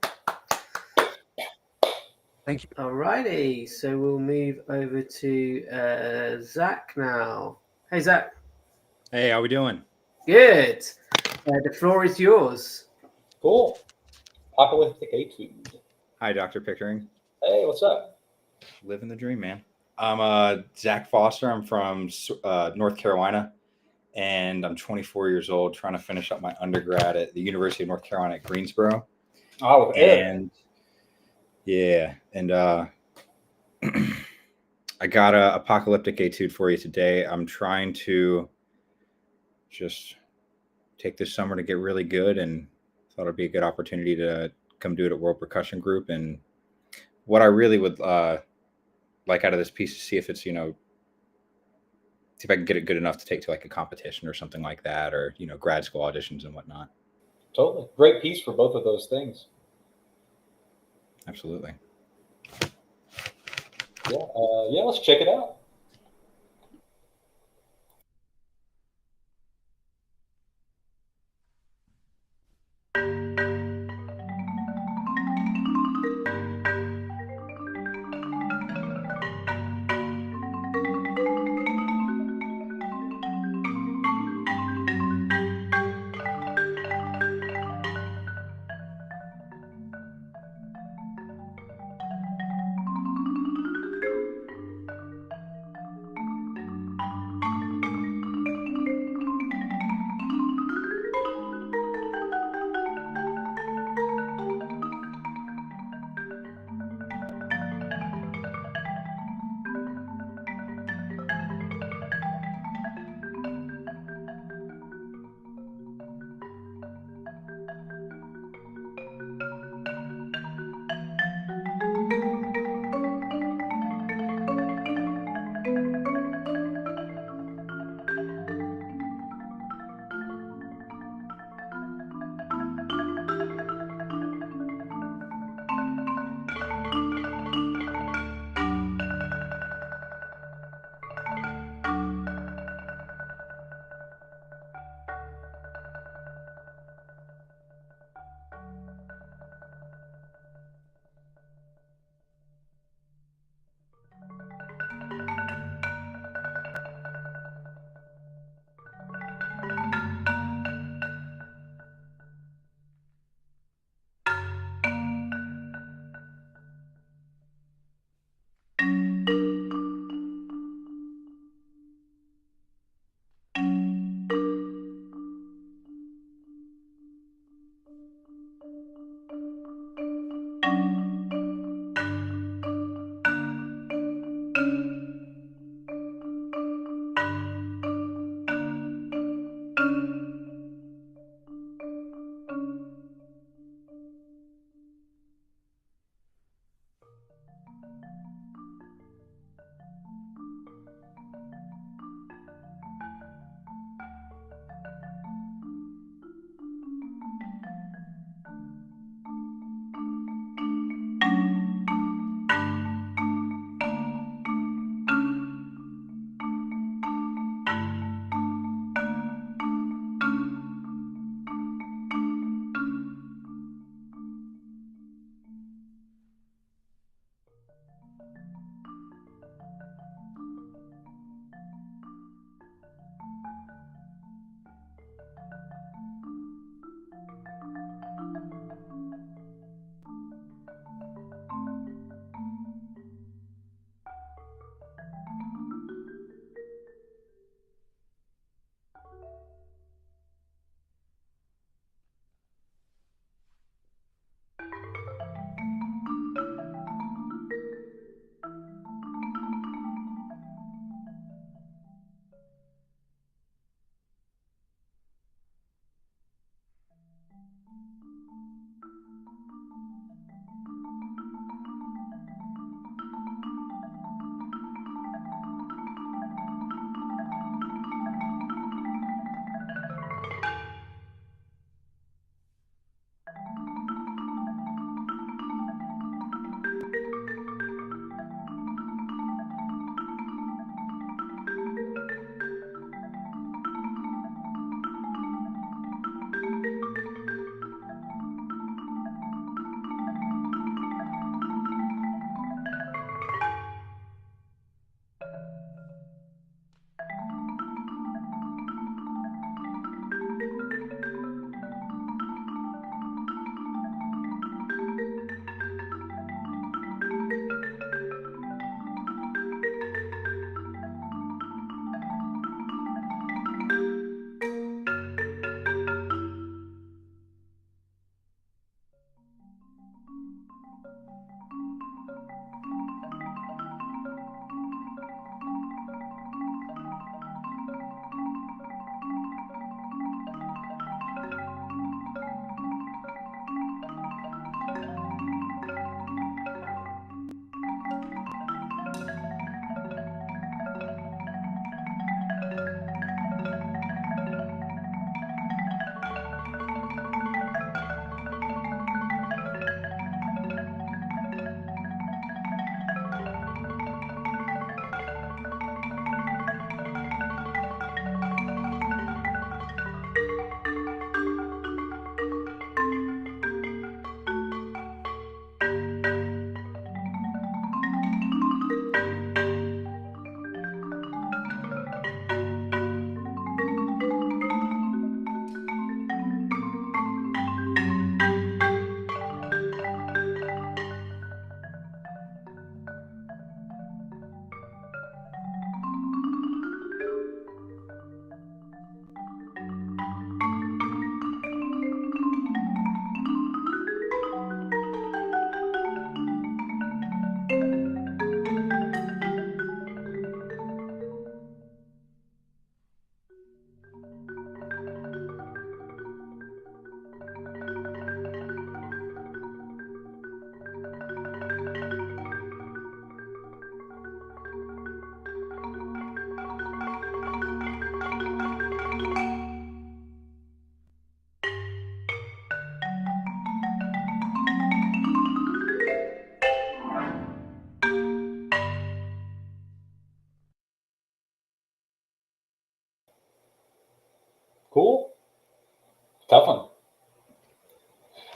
Thank you. All righty. So we'll move over to Zach now. Hey, Zach. Hey, how we doing? Good. The floor is yours. Cool. Apocalyptic Etude. Hi, Dr. Pickering. Hey, what's up? Living the dream, man. I'm Zach Foster. I'm from North Carolina, and I'm 24 years old, trying to finish up my undergrad at the University of North Carolina at Greensboro. Oh, and yeah, and I got a apocalyptic etude for you today. I'm trying to just take this summer to get really good, and thought it'd be a good opportunity to come do it at World Percussion Group. And what I really would like out of this piece is see if it's, see if I can get it good enough to take to like a competition or something like that, or, grad school auditions and whatnot. Totally. Great piece for both of those things. Absolutely. Yeah, let's check it out.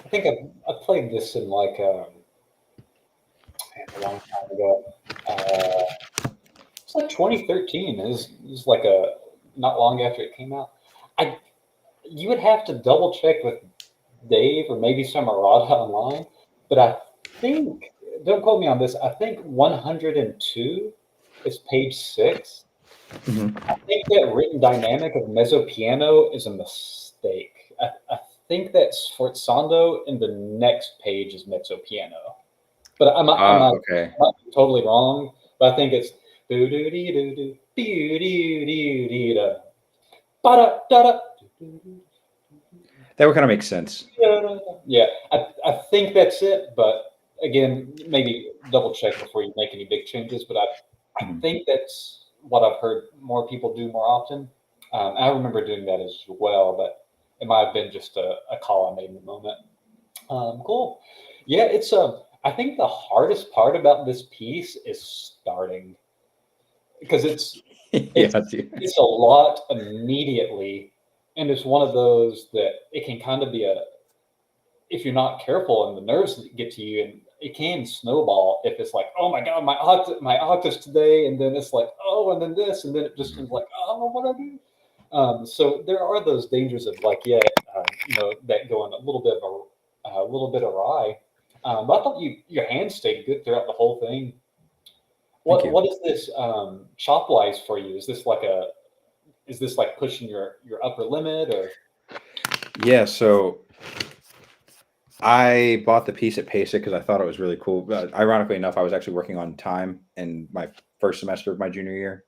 I think I played this in like a long time ago. It's like 2013. It was like not long after it came out. You would have to double check with Dave or maybe some errata online, but I think, don't quote me on this, I think 102 is page 6. Mhm. I think that written dynamic of mezzo piano is a mistake. I think that sforzando in the next page is mezzo piano, but I'm not Okay. totally wrong. But I think it's do do dee do do dee dee dee dee da ba da da da. That would kind of make sense. Yeah, I think that's it. But again, maybe double check before you make any big changes. But I Mhm. think that's what I've heard more people do more often. I remember doing that as well, but it might have been just a call I made in the moment. Cool. Yeah, it's I think the hardest part about this piece is starting because Yeah, dude. it's a lot immediately, and it's one of those that it can kind of be if you're not careful and the nerves get to you, and it can snowball if it's like, oh my god, my octaves today, and then it's like, oh, and then this, and then it just is like, oh, what do I do? So there are those dangers of like, that going a little bit awry. But I thought your hand stayed good throughout the whole thing. Thank you. What is this chop wise for you? Is this like pushing your upper limit or? Yeah, so I bought the piece at PASIC because I thought it was really cool. But ironically enough, I was actually working on time in my first semester of my junior year.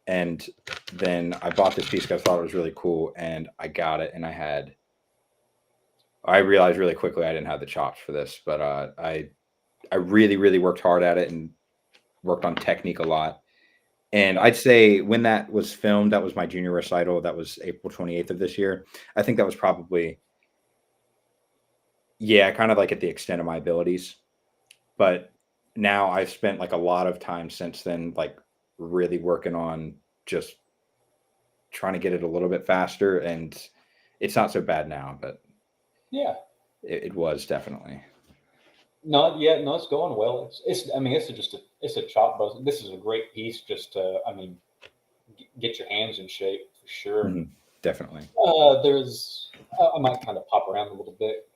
And then I bought this piece because I thought it was really cool. And I got it. And I realized really quickly I didn't have the chops for this. But I really, really worked hard at it and worked on technique a lot. And I'd say when that was filmed, that was my junior recital. That was April 28th of this year. I think that was probably, yeah, kind of like at the extent of my abilities. But now I've spent like a lot of time since then, like really working on just trying to get it a little bit faster. And it's not so bad now, but Yeah. it was definitely. No, yeah, no, it's going well. I mean, it's a chop buzz. This is a great piece just to, I mean, get your hands in shape for sure. Mhm, definitely. I might kind of pop around a little bit.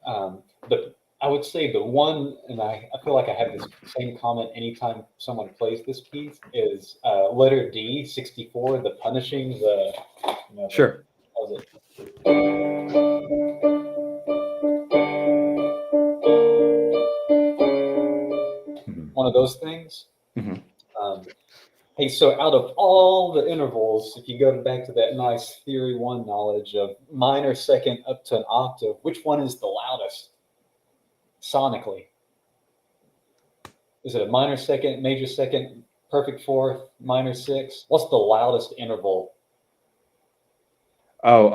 But I would say the one, and I feel like I have this same comment anytime someone plays this piece is letter D, 64, the punishing, Sure. what was it? Mhm, One of those things. mhm. Hey, so out of all the intervals, if you go back to that nice theory one knowledge of minor second up to an octave, which one is the loudest sonically? Is it a minor second, major second, perfect fourth, minor sixth? What's the loudest interval? Oh,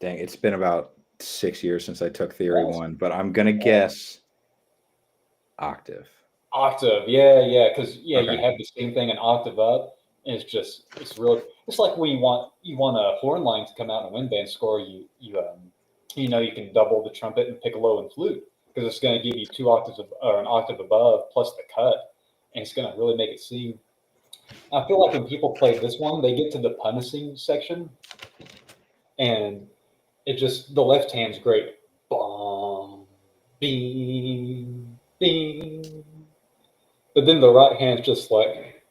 dang, it's been about 6 years since I took theory Nice. one, but I'm gonna guess octave. Octave, yeah, because you Okay. have the same thing an octave up, and it's really it's like when you want a horn line to come out in a wind band score, you can double the trumpet and piccolo and flute because it's going to give you 2 octaves or an octave above plus the cut, and it's going to really make it sing. I feel like when people play this one, they get to the punishing section, and the left hand's great, bong, bing, bing. But then the right hand's just like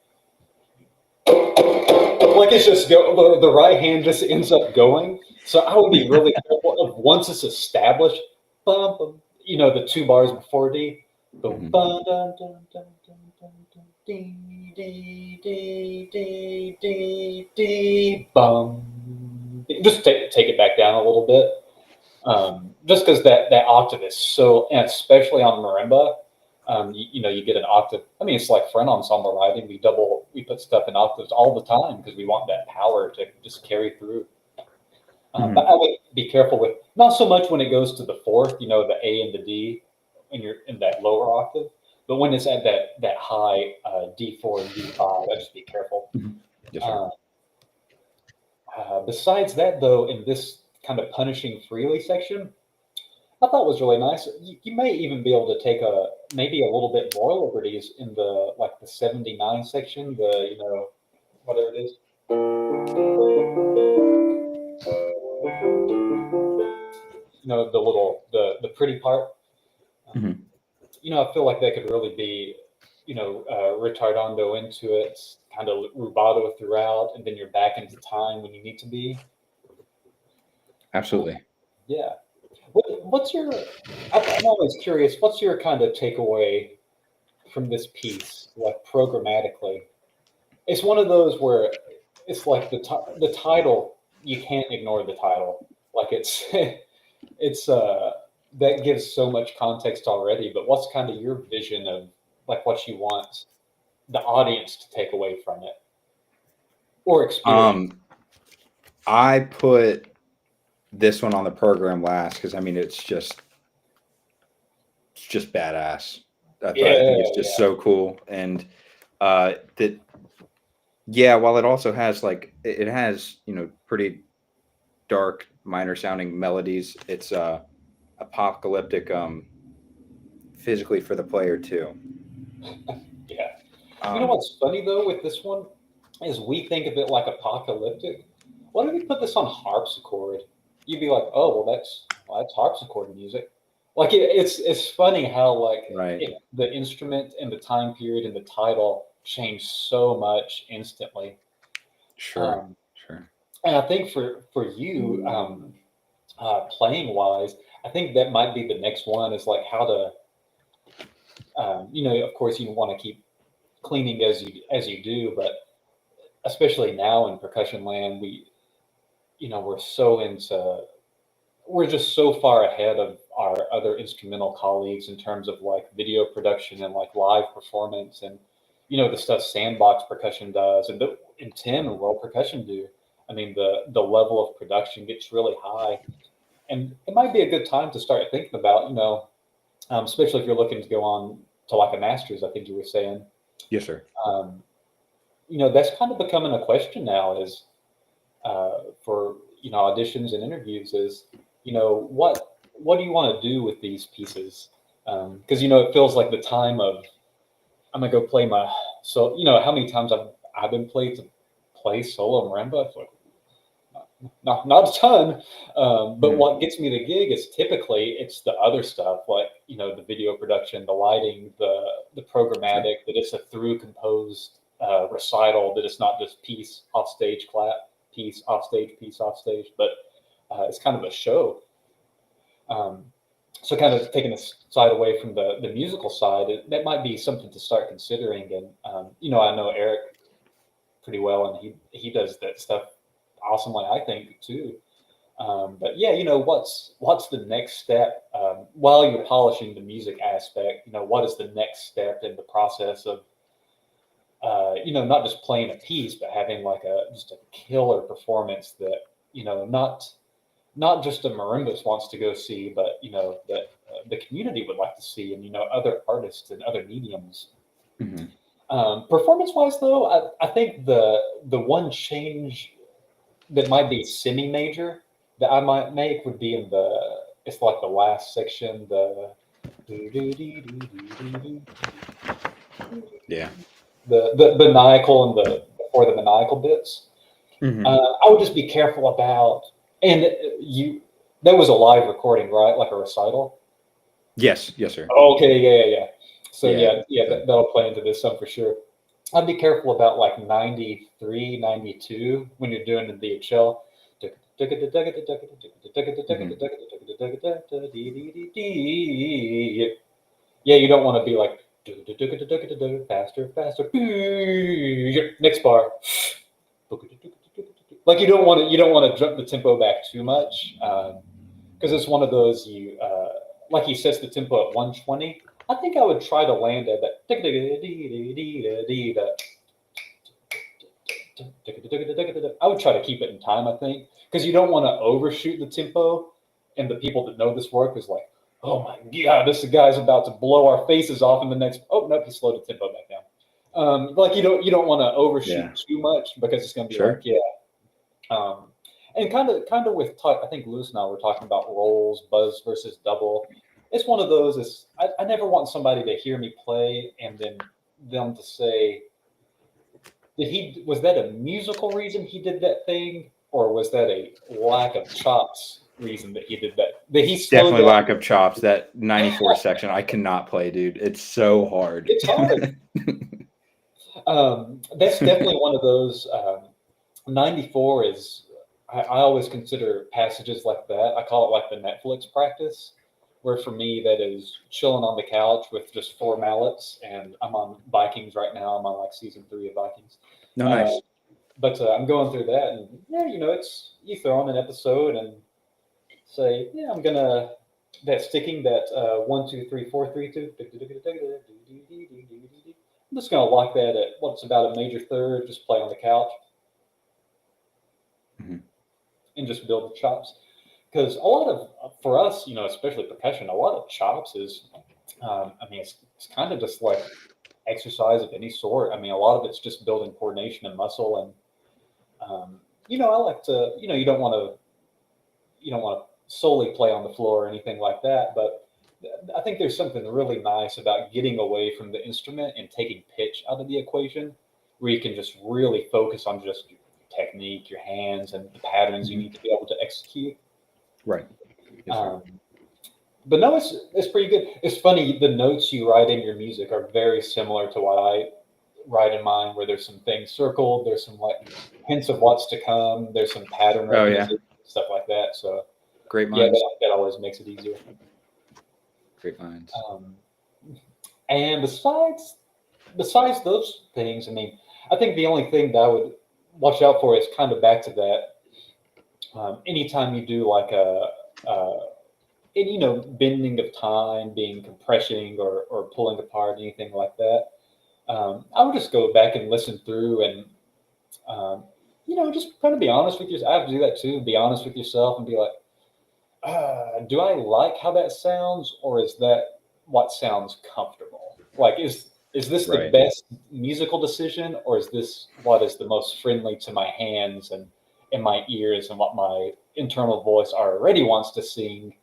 it's just the right hand just ends up going. So I would be really careful of once it's established, bum, bum, the 2 bars before D, boom, Mhm. bum, dun, dun, dun, dun, dun, dun, dee, dee, dee, dee, dee, dee, bum. Just take it back down a little bit. Just because that octave is so, and especially on marimba, you get an octave. I mean, it's like friend ensemble writing. We put stuff in octaves all the time because we want that power to just carry through. But I would be careful with not so much when it goes to the fourth, the A and the D, and you're in that lower octave. But when it's at that high D4 and D5, I just be careful. Yes, sir. Besides that, though, in this kind of punishing freely section, I thought was really nice. You may even be able to take maybe a little bit more liberties in the 79 section, whatever it is. The pretty part. Mhm. I feel like that could really be, retardando into it, kind of rubato throughout, and then you're back into time when you need to be. Absolutely. Yeah. What's your? I'm always curious. What's your kind of takeaway from this piece, like programmatically? It's one of those where it's like the title. You can't ignore the title. Like it's it's that gives so much context already. But what's kind of your vision of like what you want the audience to take away from it or experience? I put this one on the program last because I mean it's just badass. I think it's just so cool, and that while it also has it has pretty dark minor sounding melodies, it's apocalyptic physically for the player too. Yeah. You know what's funny though with this one is we think of it like apocalyptic. What if we put this on harpsichord? You'd be like, oh well, that's harpsichord music. Like it's funny how the instrument and the time period and the title change so much instantly. Sure. And I think for you, playing wise, I think that might be the next one is like how to, of course you want to keep cleaning as you do, but especially now in percussion land, we're just so far ahead of our other instrumental colleagues in terms of like video production and like live performance and the stuff Sandbox Percussion does and Tim and World Percussion do. I mean the level of production gets really high, and it might be a good time to start thinking about especially if you're looking to go on to like a master's. I think you were saying. Yes, sir. That's kind of becoming a question now is for auditions and interviews is what do you want to do with these pieces, because it feels like the time of I'm gonna go play my how many times I've been played to play solo marimba. It's like not a ton, but what gets me the gig is typically it's the other stuff like the video production, the lighting, the programmatic, that it's a through composed recital, that it's not just piece off stage clap, piece off stage, but it's kind of a show. So kind of taking a side away from the musical side, that might be something to start considering. And I know Eric pretty well, and he does that stuff awesomely, I think, too. But yeah, what's the next step while you're polishing the music aspect? What is the next step in the process of not just playing a piece, but having like just a killer performance that not just a marimbas wants to go see, but that the community would like to see, and other artists and other mediums. Mm-hmm. Performance-wise, though, I think the one change that might be semi-major that I might make would be it's like the last section, the maniacal and before the maniacal bits. Mm-hmm. I would just be careful about, and that was a live recording, right? Like a recital. Yes, sir. Okay, yeah. So that'll play into this some for sure. I'd be careful about like 93, 92 when you're doing the DHL. Yeah, you don't want to be like faster. Next bar. Like you don't want to jump the tempo back too much, because it's one of those like he sets the tempo at 120. I think I would try to land at that. I would try to keep it in time, I think, because you don't want to overshoot the tempo, and the people that know this work is like, oh my god, this guy's about to blow our faces off in the next. Oh nope, he slowed the tempo back down. Like you don't want to overshoot too much, because it's going to be like And kind of with talk, I think Lewis and I were talking about roles, buzz versus double. It's one of those. I never want somebody to hear me play and then them to say, was that a musical reason he did that thing, or was that a lack of chops reason that he did that? That he slowed Definitely down. lack of chops. That 94 section, I cannot play, dude. It's so hard. It's hard. That's definitely one of those. 94 is. I always consider passages like that. I call it like the Netflix practice, where for me that is chilling on the couch with just 4 mallets, and I'm on Vikings right now. I'm on like season 3 of Vikings. No, nice. But I'm going through that, and yeah, it's you throw on an episode and say, yeah, I'm gonna sticking that 1 2 3 4 3 2. I'm just gonna lock that at what's about a major third. Just play on the couch. And just build the chops, because a lot of for us, especially percussion, a lot of chops is, it's kind of just like exercise of any sort. I mean, a lot of it's just building coordination and muscle, and I like to, you don't want to solely play on the floor or anything like that, but I think there's something really nice about getting away from the instrument and taking pitch out of the equation, where you can just really focus on just technique, your hands, and the patterns you need to be able to execute. Right. Yes, But no, it's pretty good. It's funny, the notes you write in your music are very similar to what I write in mine, where there's some things circled, there's some like hints of what's to come, there's some pattern recognition, stuff like that. So great minds. That always makes it easier. Great minds. And besides those things, I think the only thing that I would watch out for is kind of back to that. Anytime you do like bending of time, being compression or pulling apart, anything like that, I would just go back and listen through and, just kind of be honest with yourself. I have to do that too. Be honest with yourself and be like, do I like how that sounds, or is that what sounds comfortable? Like, is this the best musical decision, or is this what is the most friendly to my hands and my ears and what my internal voice already wants to sing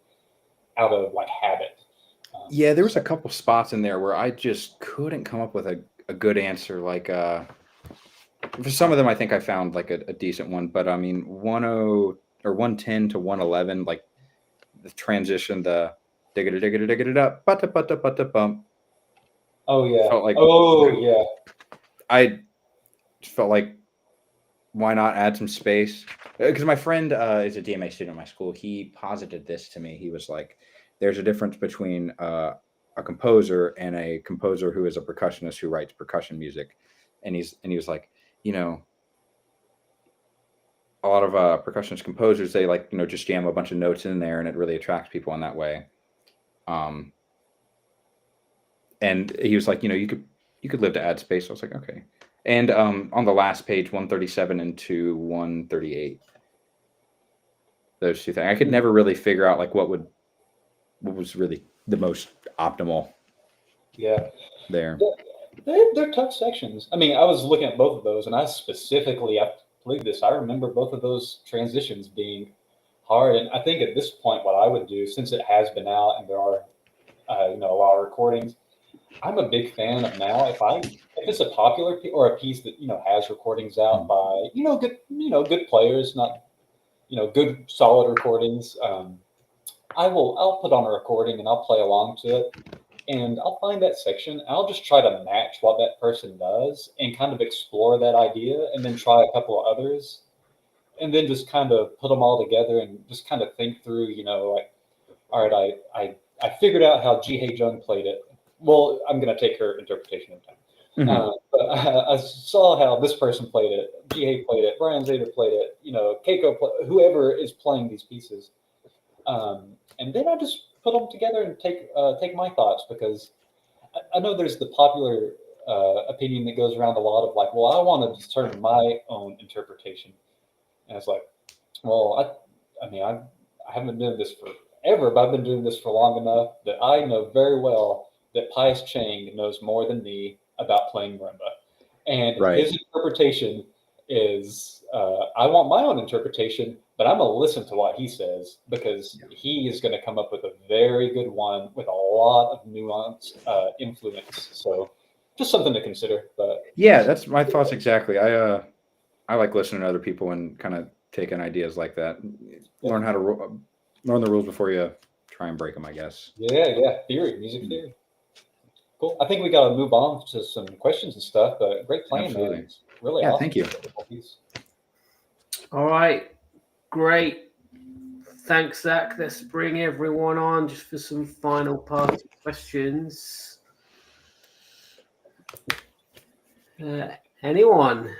out of like habit? Yeah, there was a couple spots in there where I just couldn't come up with a good answer. Like for some of them, I think I found like a decent one, but 10 or 110 to 111, like the transition, the digga digga digga up, butta bump. Oh yeah. Felt I felt like, why not add some space? Because my friend is a DMA student at my school. He posited this to me. He was like, there's a difference between a composer and a composer who is a percussionist who writes percussion music. And he was like, a lot of percussionist composers, they like, just jam a bunch of notes in there and it really attracts people in that way. And he was like, you could live to add space. I was like, okay. And on the last page, 137 into 138, those two things, I could never really figure out like what was really the most optimal. Yeah. There. They're tough sections. I was looking at both of those, and I believe this. I remember both of those transitions being hard. And I think at this point, what I would do, since it has been out and there are, a lot of recordings, I'm a big fan of now. If it's a popular or a piece that has recordings out by good players, not good solid recordings, I'll put on a recording and I'll play along to it, and I'll find that section. I'll just try to match what that person does and kind of explore that idea, and then try a couple of others, and then just kind of put them all together and just kind of think through, like, all right, I figured out how Ji Hae Jung played it. Well, I'm going to take her interpretation of time. But I saw how this person played it. Ji Hae played it. Brian Zader played it. Keiko, whoever is playing these pieces. And then I just put them together and take my thoughts, because I know there's the popular opinion that goes around a lot of like, well, I want to determine my own interpretation. And it's like, well, I haven't been doing this forever, but I've been doing this for long enough that I know very well that Pius Chang knows more than me about playing marimba. And his interpretation is, I want my own interpretation, but but I'm gonna listen to what he says because he is going to come up with a very good one with a lot of nuance, influence. So just something to consider. But Yeah, that's my thoughts exactly. I like listening to other people and kind of taking ideas like that. Learn how to learn the rules before you try and break them, I guess. yeah, theory, music theory. Cool. I think we got to move on to some questions and stuff. But great playing, Absolutely. man. It's really Yeah, awesome. thank you. All right, great. Thanks, Zach. Let's bring everyone on just for some final party questions. Anyone?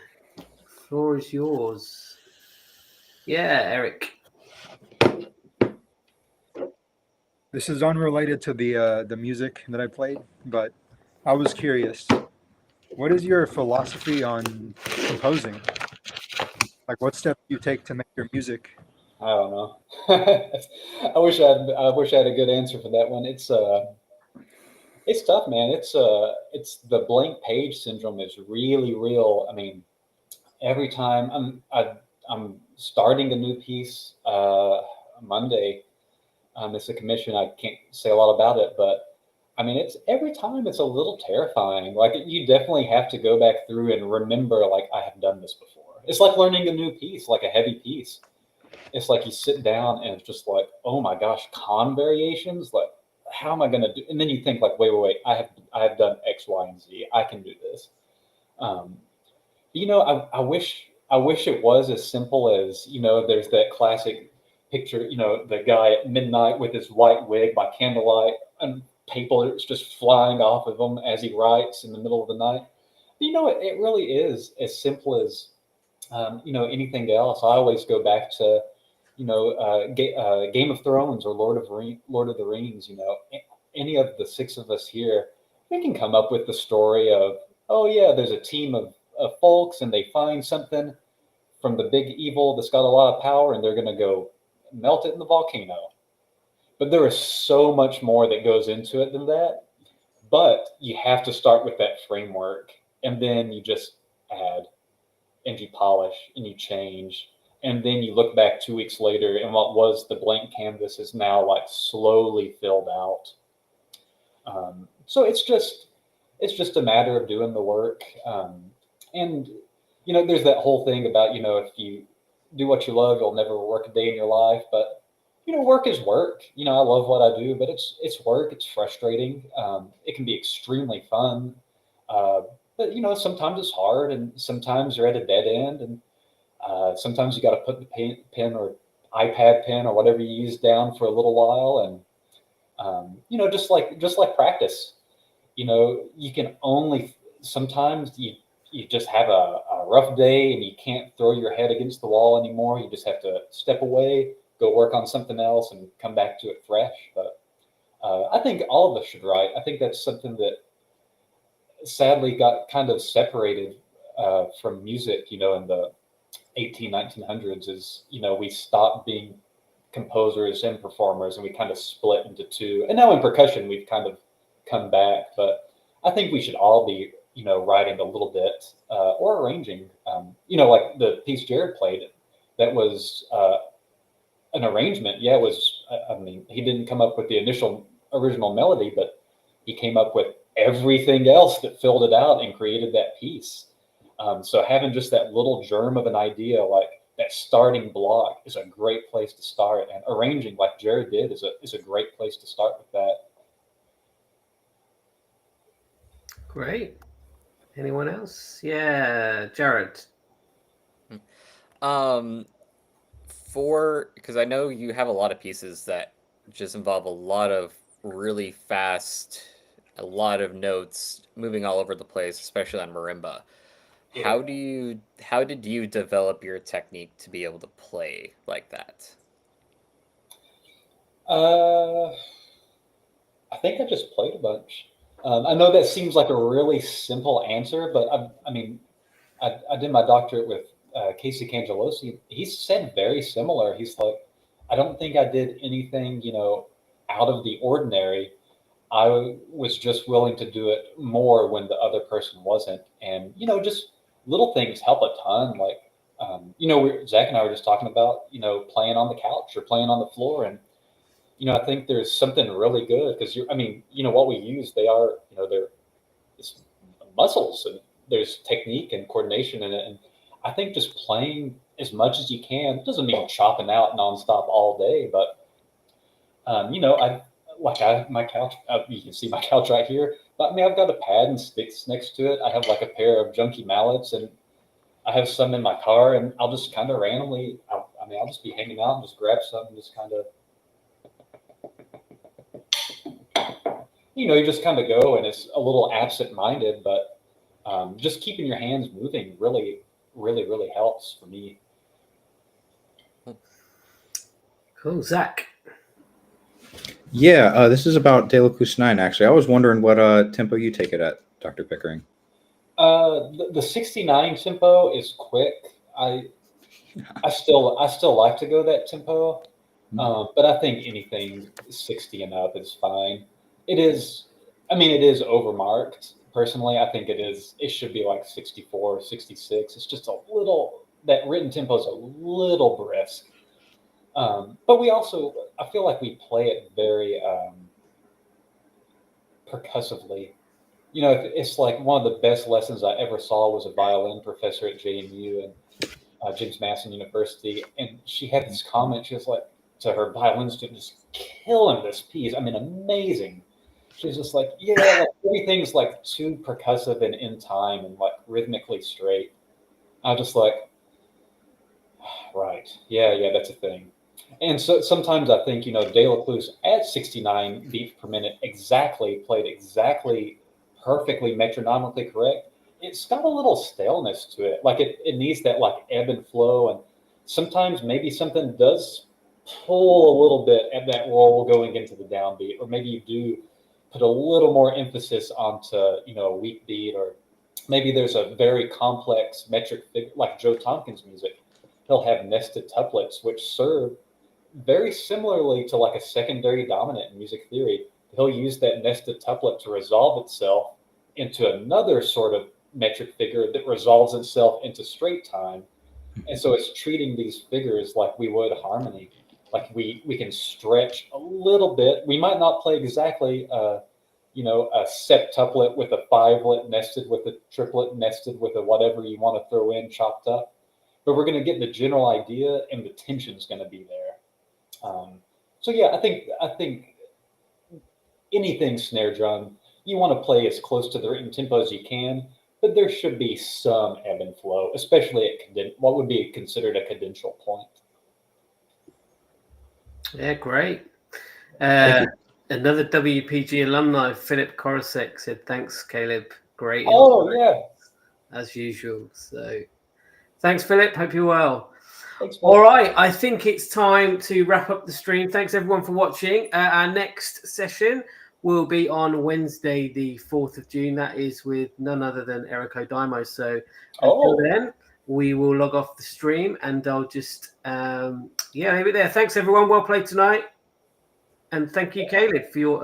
Floor is yours. Yeah, Eric. This is unrelated to the music that I played, but I was curious. What is your philosophy on composing? Like, what steps do you take to make your music? I don't know. I wish I had a good answer for that one. It's tough, man. It's the blank page syndrome is really real. I mean, every time I'm starting a new piece Monday. It's a commission. I can't say a lot about it, but I mean, it's every time it's a little terrifying. Like you definitely have to go back through and remember, like I have done this before. It's like learning a new piece, like a heavy piece. It's like you sit down and it's just like, oh my gosh, con variations. Like, how am I going to do? And then you think like, wait, I have done X, Y, and Z. I can do this. I wish it was as simple as, there's that classic picture, the guy at midnight with his white wig by candlelight and paper is just flying off of him as he writes in the middle of the night. It really is as simple as, anything else. I always go back to, Game of Thrones or Lord of the Rings. Any of the six of us here, we can come up with the story of, oh yeah, there's a team of folks and they find something from the big evil that's got a lot of power and they're going to go melt it in the volcano. But there is so much more that goes into it than that. But you have to start with that framework and then you just add and you polish and you change. And then you look back 2 weeks later and what was the blank canvas is now like slowly filled out. So it's just a matter of doing the work. And there's that whole thing about, if you do what you love, you'll never work a day in your life. But, work is work. I love what I do, but it's work. It's frustrating. It can be extremely fun. But, sometimes it's hard and sometimes you're at a dead end. And sometimes you got to put the pen or iPad pen or whatever you use down for a little while. And, just like practice, you can only, sometimes you just have a rough day and you can't throw your head against the wall anymore. You just have to step away, go work on something else and come back to it fresh. But I think all of us should write. I think that's something that sadly got kind of separated from music, in the 1900s is, we stopped being composers and performers and we kind of split into two. And now in percussion, we've kind of come back. But I think we should all be writing a little bit or arranging, like the piece Jared played, that was an arrangement. Yeah, it was, he didn't come up with the original melody, but he came up with everything else that filled it out and created that piece. So having just that little germ of an idea, like that starting block is a great place to start. And arranging like Jared did is a great place to start with that. Great. Anyone else? Yeah, Jared. Because I know you have a lot of pieces that just involve a lot of really fast, a lot of notes moving all over the place, especially on marimba. Yeah. How did you develop your technique to be able to play like that? I think I just played a bunch. I know that seems like a really simple answer, but I did my doctorate with Casey Cangelosi. He said very similar. He's like, I don't think I did anything, out of the ordinary. I was just willing to do it more when the other person wasn't. And, just little things help a ton. Like Zach and I were just talking about, playing on the couch or playing on the floor. And, I think there's something really good because what we use, it's muscles and there's technique and coordination in it. And I think just playing as much as you can doesn't mean chopping out nonstop all day, but, my couch, you can see my couch right here, but I've got a pad and sticks next to it. I have like a pair of junky mallets and I have some in my car, and I'll just kind of randomly, I'll just be hanging out and just grab some and just kind of, you just kind of go, and it's a little absent-minded, but just keeping your hands moving really, really, really helps for me. Cool. Zach? Yeah, this is about De La Cruz 9, actually. I was wondering what tempo you take it at, Dr. Pickering. The 69 tempo is quick. I still like to go that tempo, but I think anything 60 and up is fine. It is overmarked. Personally, I think it should be like 64, 66. It's just that written tempo is a little brisk. But I feel like we play it very percussively. It's like one of the best lessons I ever saw was a violin professor at JMU and James Madison University. And she had this comment. She was like, to her violin student, just killing this piece. Amazing. She's just like, everything's like too percussive and in time and like rhythmically straight. I was just like, right. Yeah, that's a thing. And so sometimes I think, De La Cruz at 69 beats per minute played exactly perfectly metronomically correct. It's got a little staleness to it. Like it needs that like ebb and flow. And sometimes maybe something does pull a little bit at that roll going into the downbeat, or maybe you do put a little more emphasis onto, a weak beat, or maybe there's a very complex metric figure, like Joe Tompkins' music. He'll have nested tuplets, which serve very similarly to like a secondary dominant in music theory. He'll use that nested tuplet to resolve itself into another sort of metric figure that resolves itself into straight time. And so it's treating these figures like we would harmony. Like we can stretch a little bit. We might not play exactly, a septuplet with a fivelet nested with a triplet nested with a whatever you want to throw in chopped up. But we're going to get the general idea, and the tension's going to be there. I think anything snare drum, you want to play as close to the written tempo as you can, but there should be some ebb and flow, especially at what would be considered a cadential point. Yeah, great. Another WPG alumni, Philip Korosek, said, "Thanks, Caleb. Great." Oh, yeah. As usual. So thanks, Philip. Hope you're well. Thanks, all right. I think it's time to wrap up the stream. Thanks, everyone, for watching. Our next session will be on Wednesday, the 4th of June. That is with none other than Erico Daimo. So until then, we will log off the stream, and I'll just, leave it there. Thanks, everyone. Well played tonight. And thank you, Caleb, for your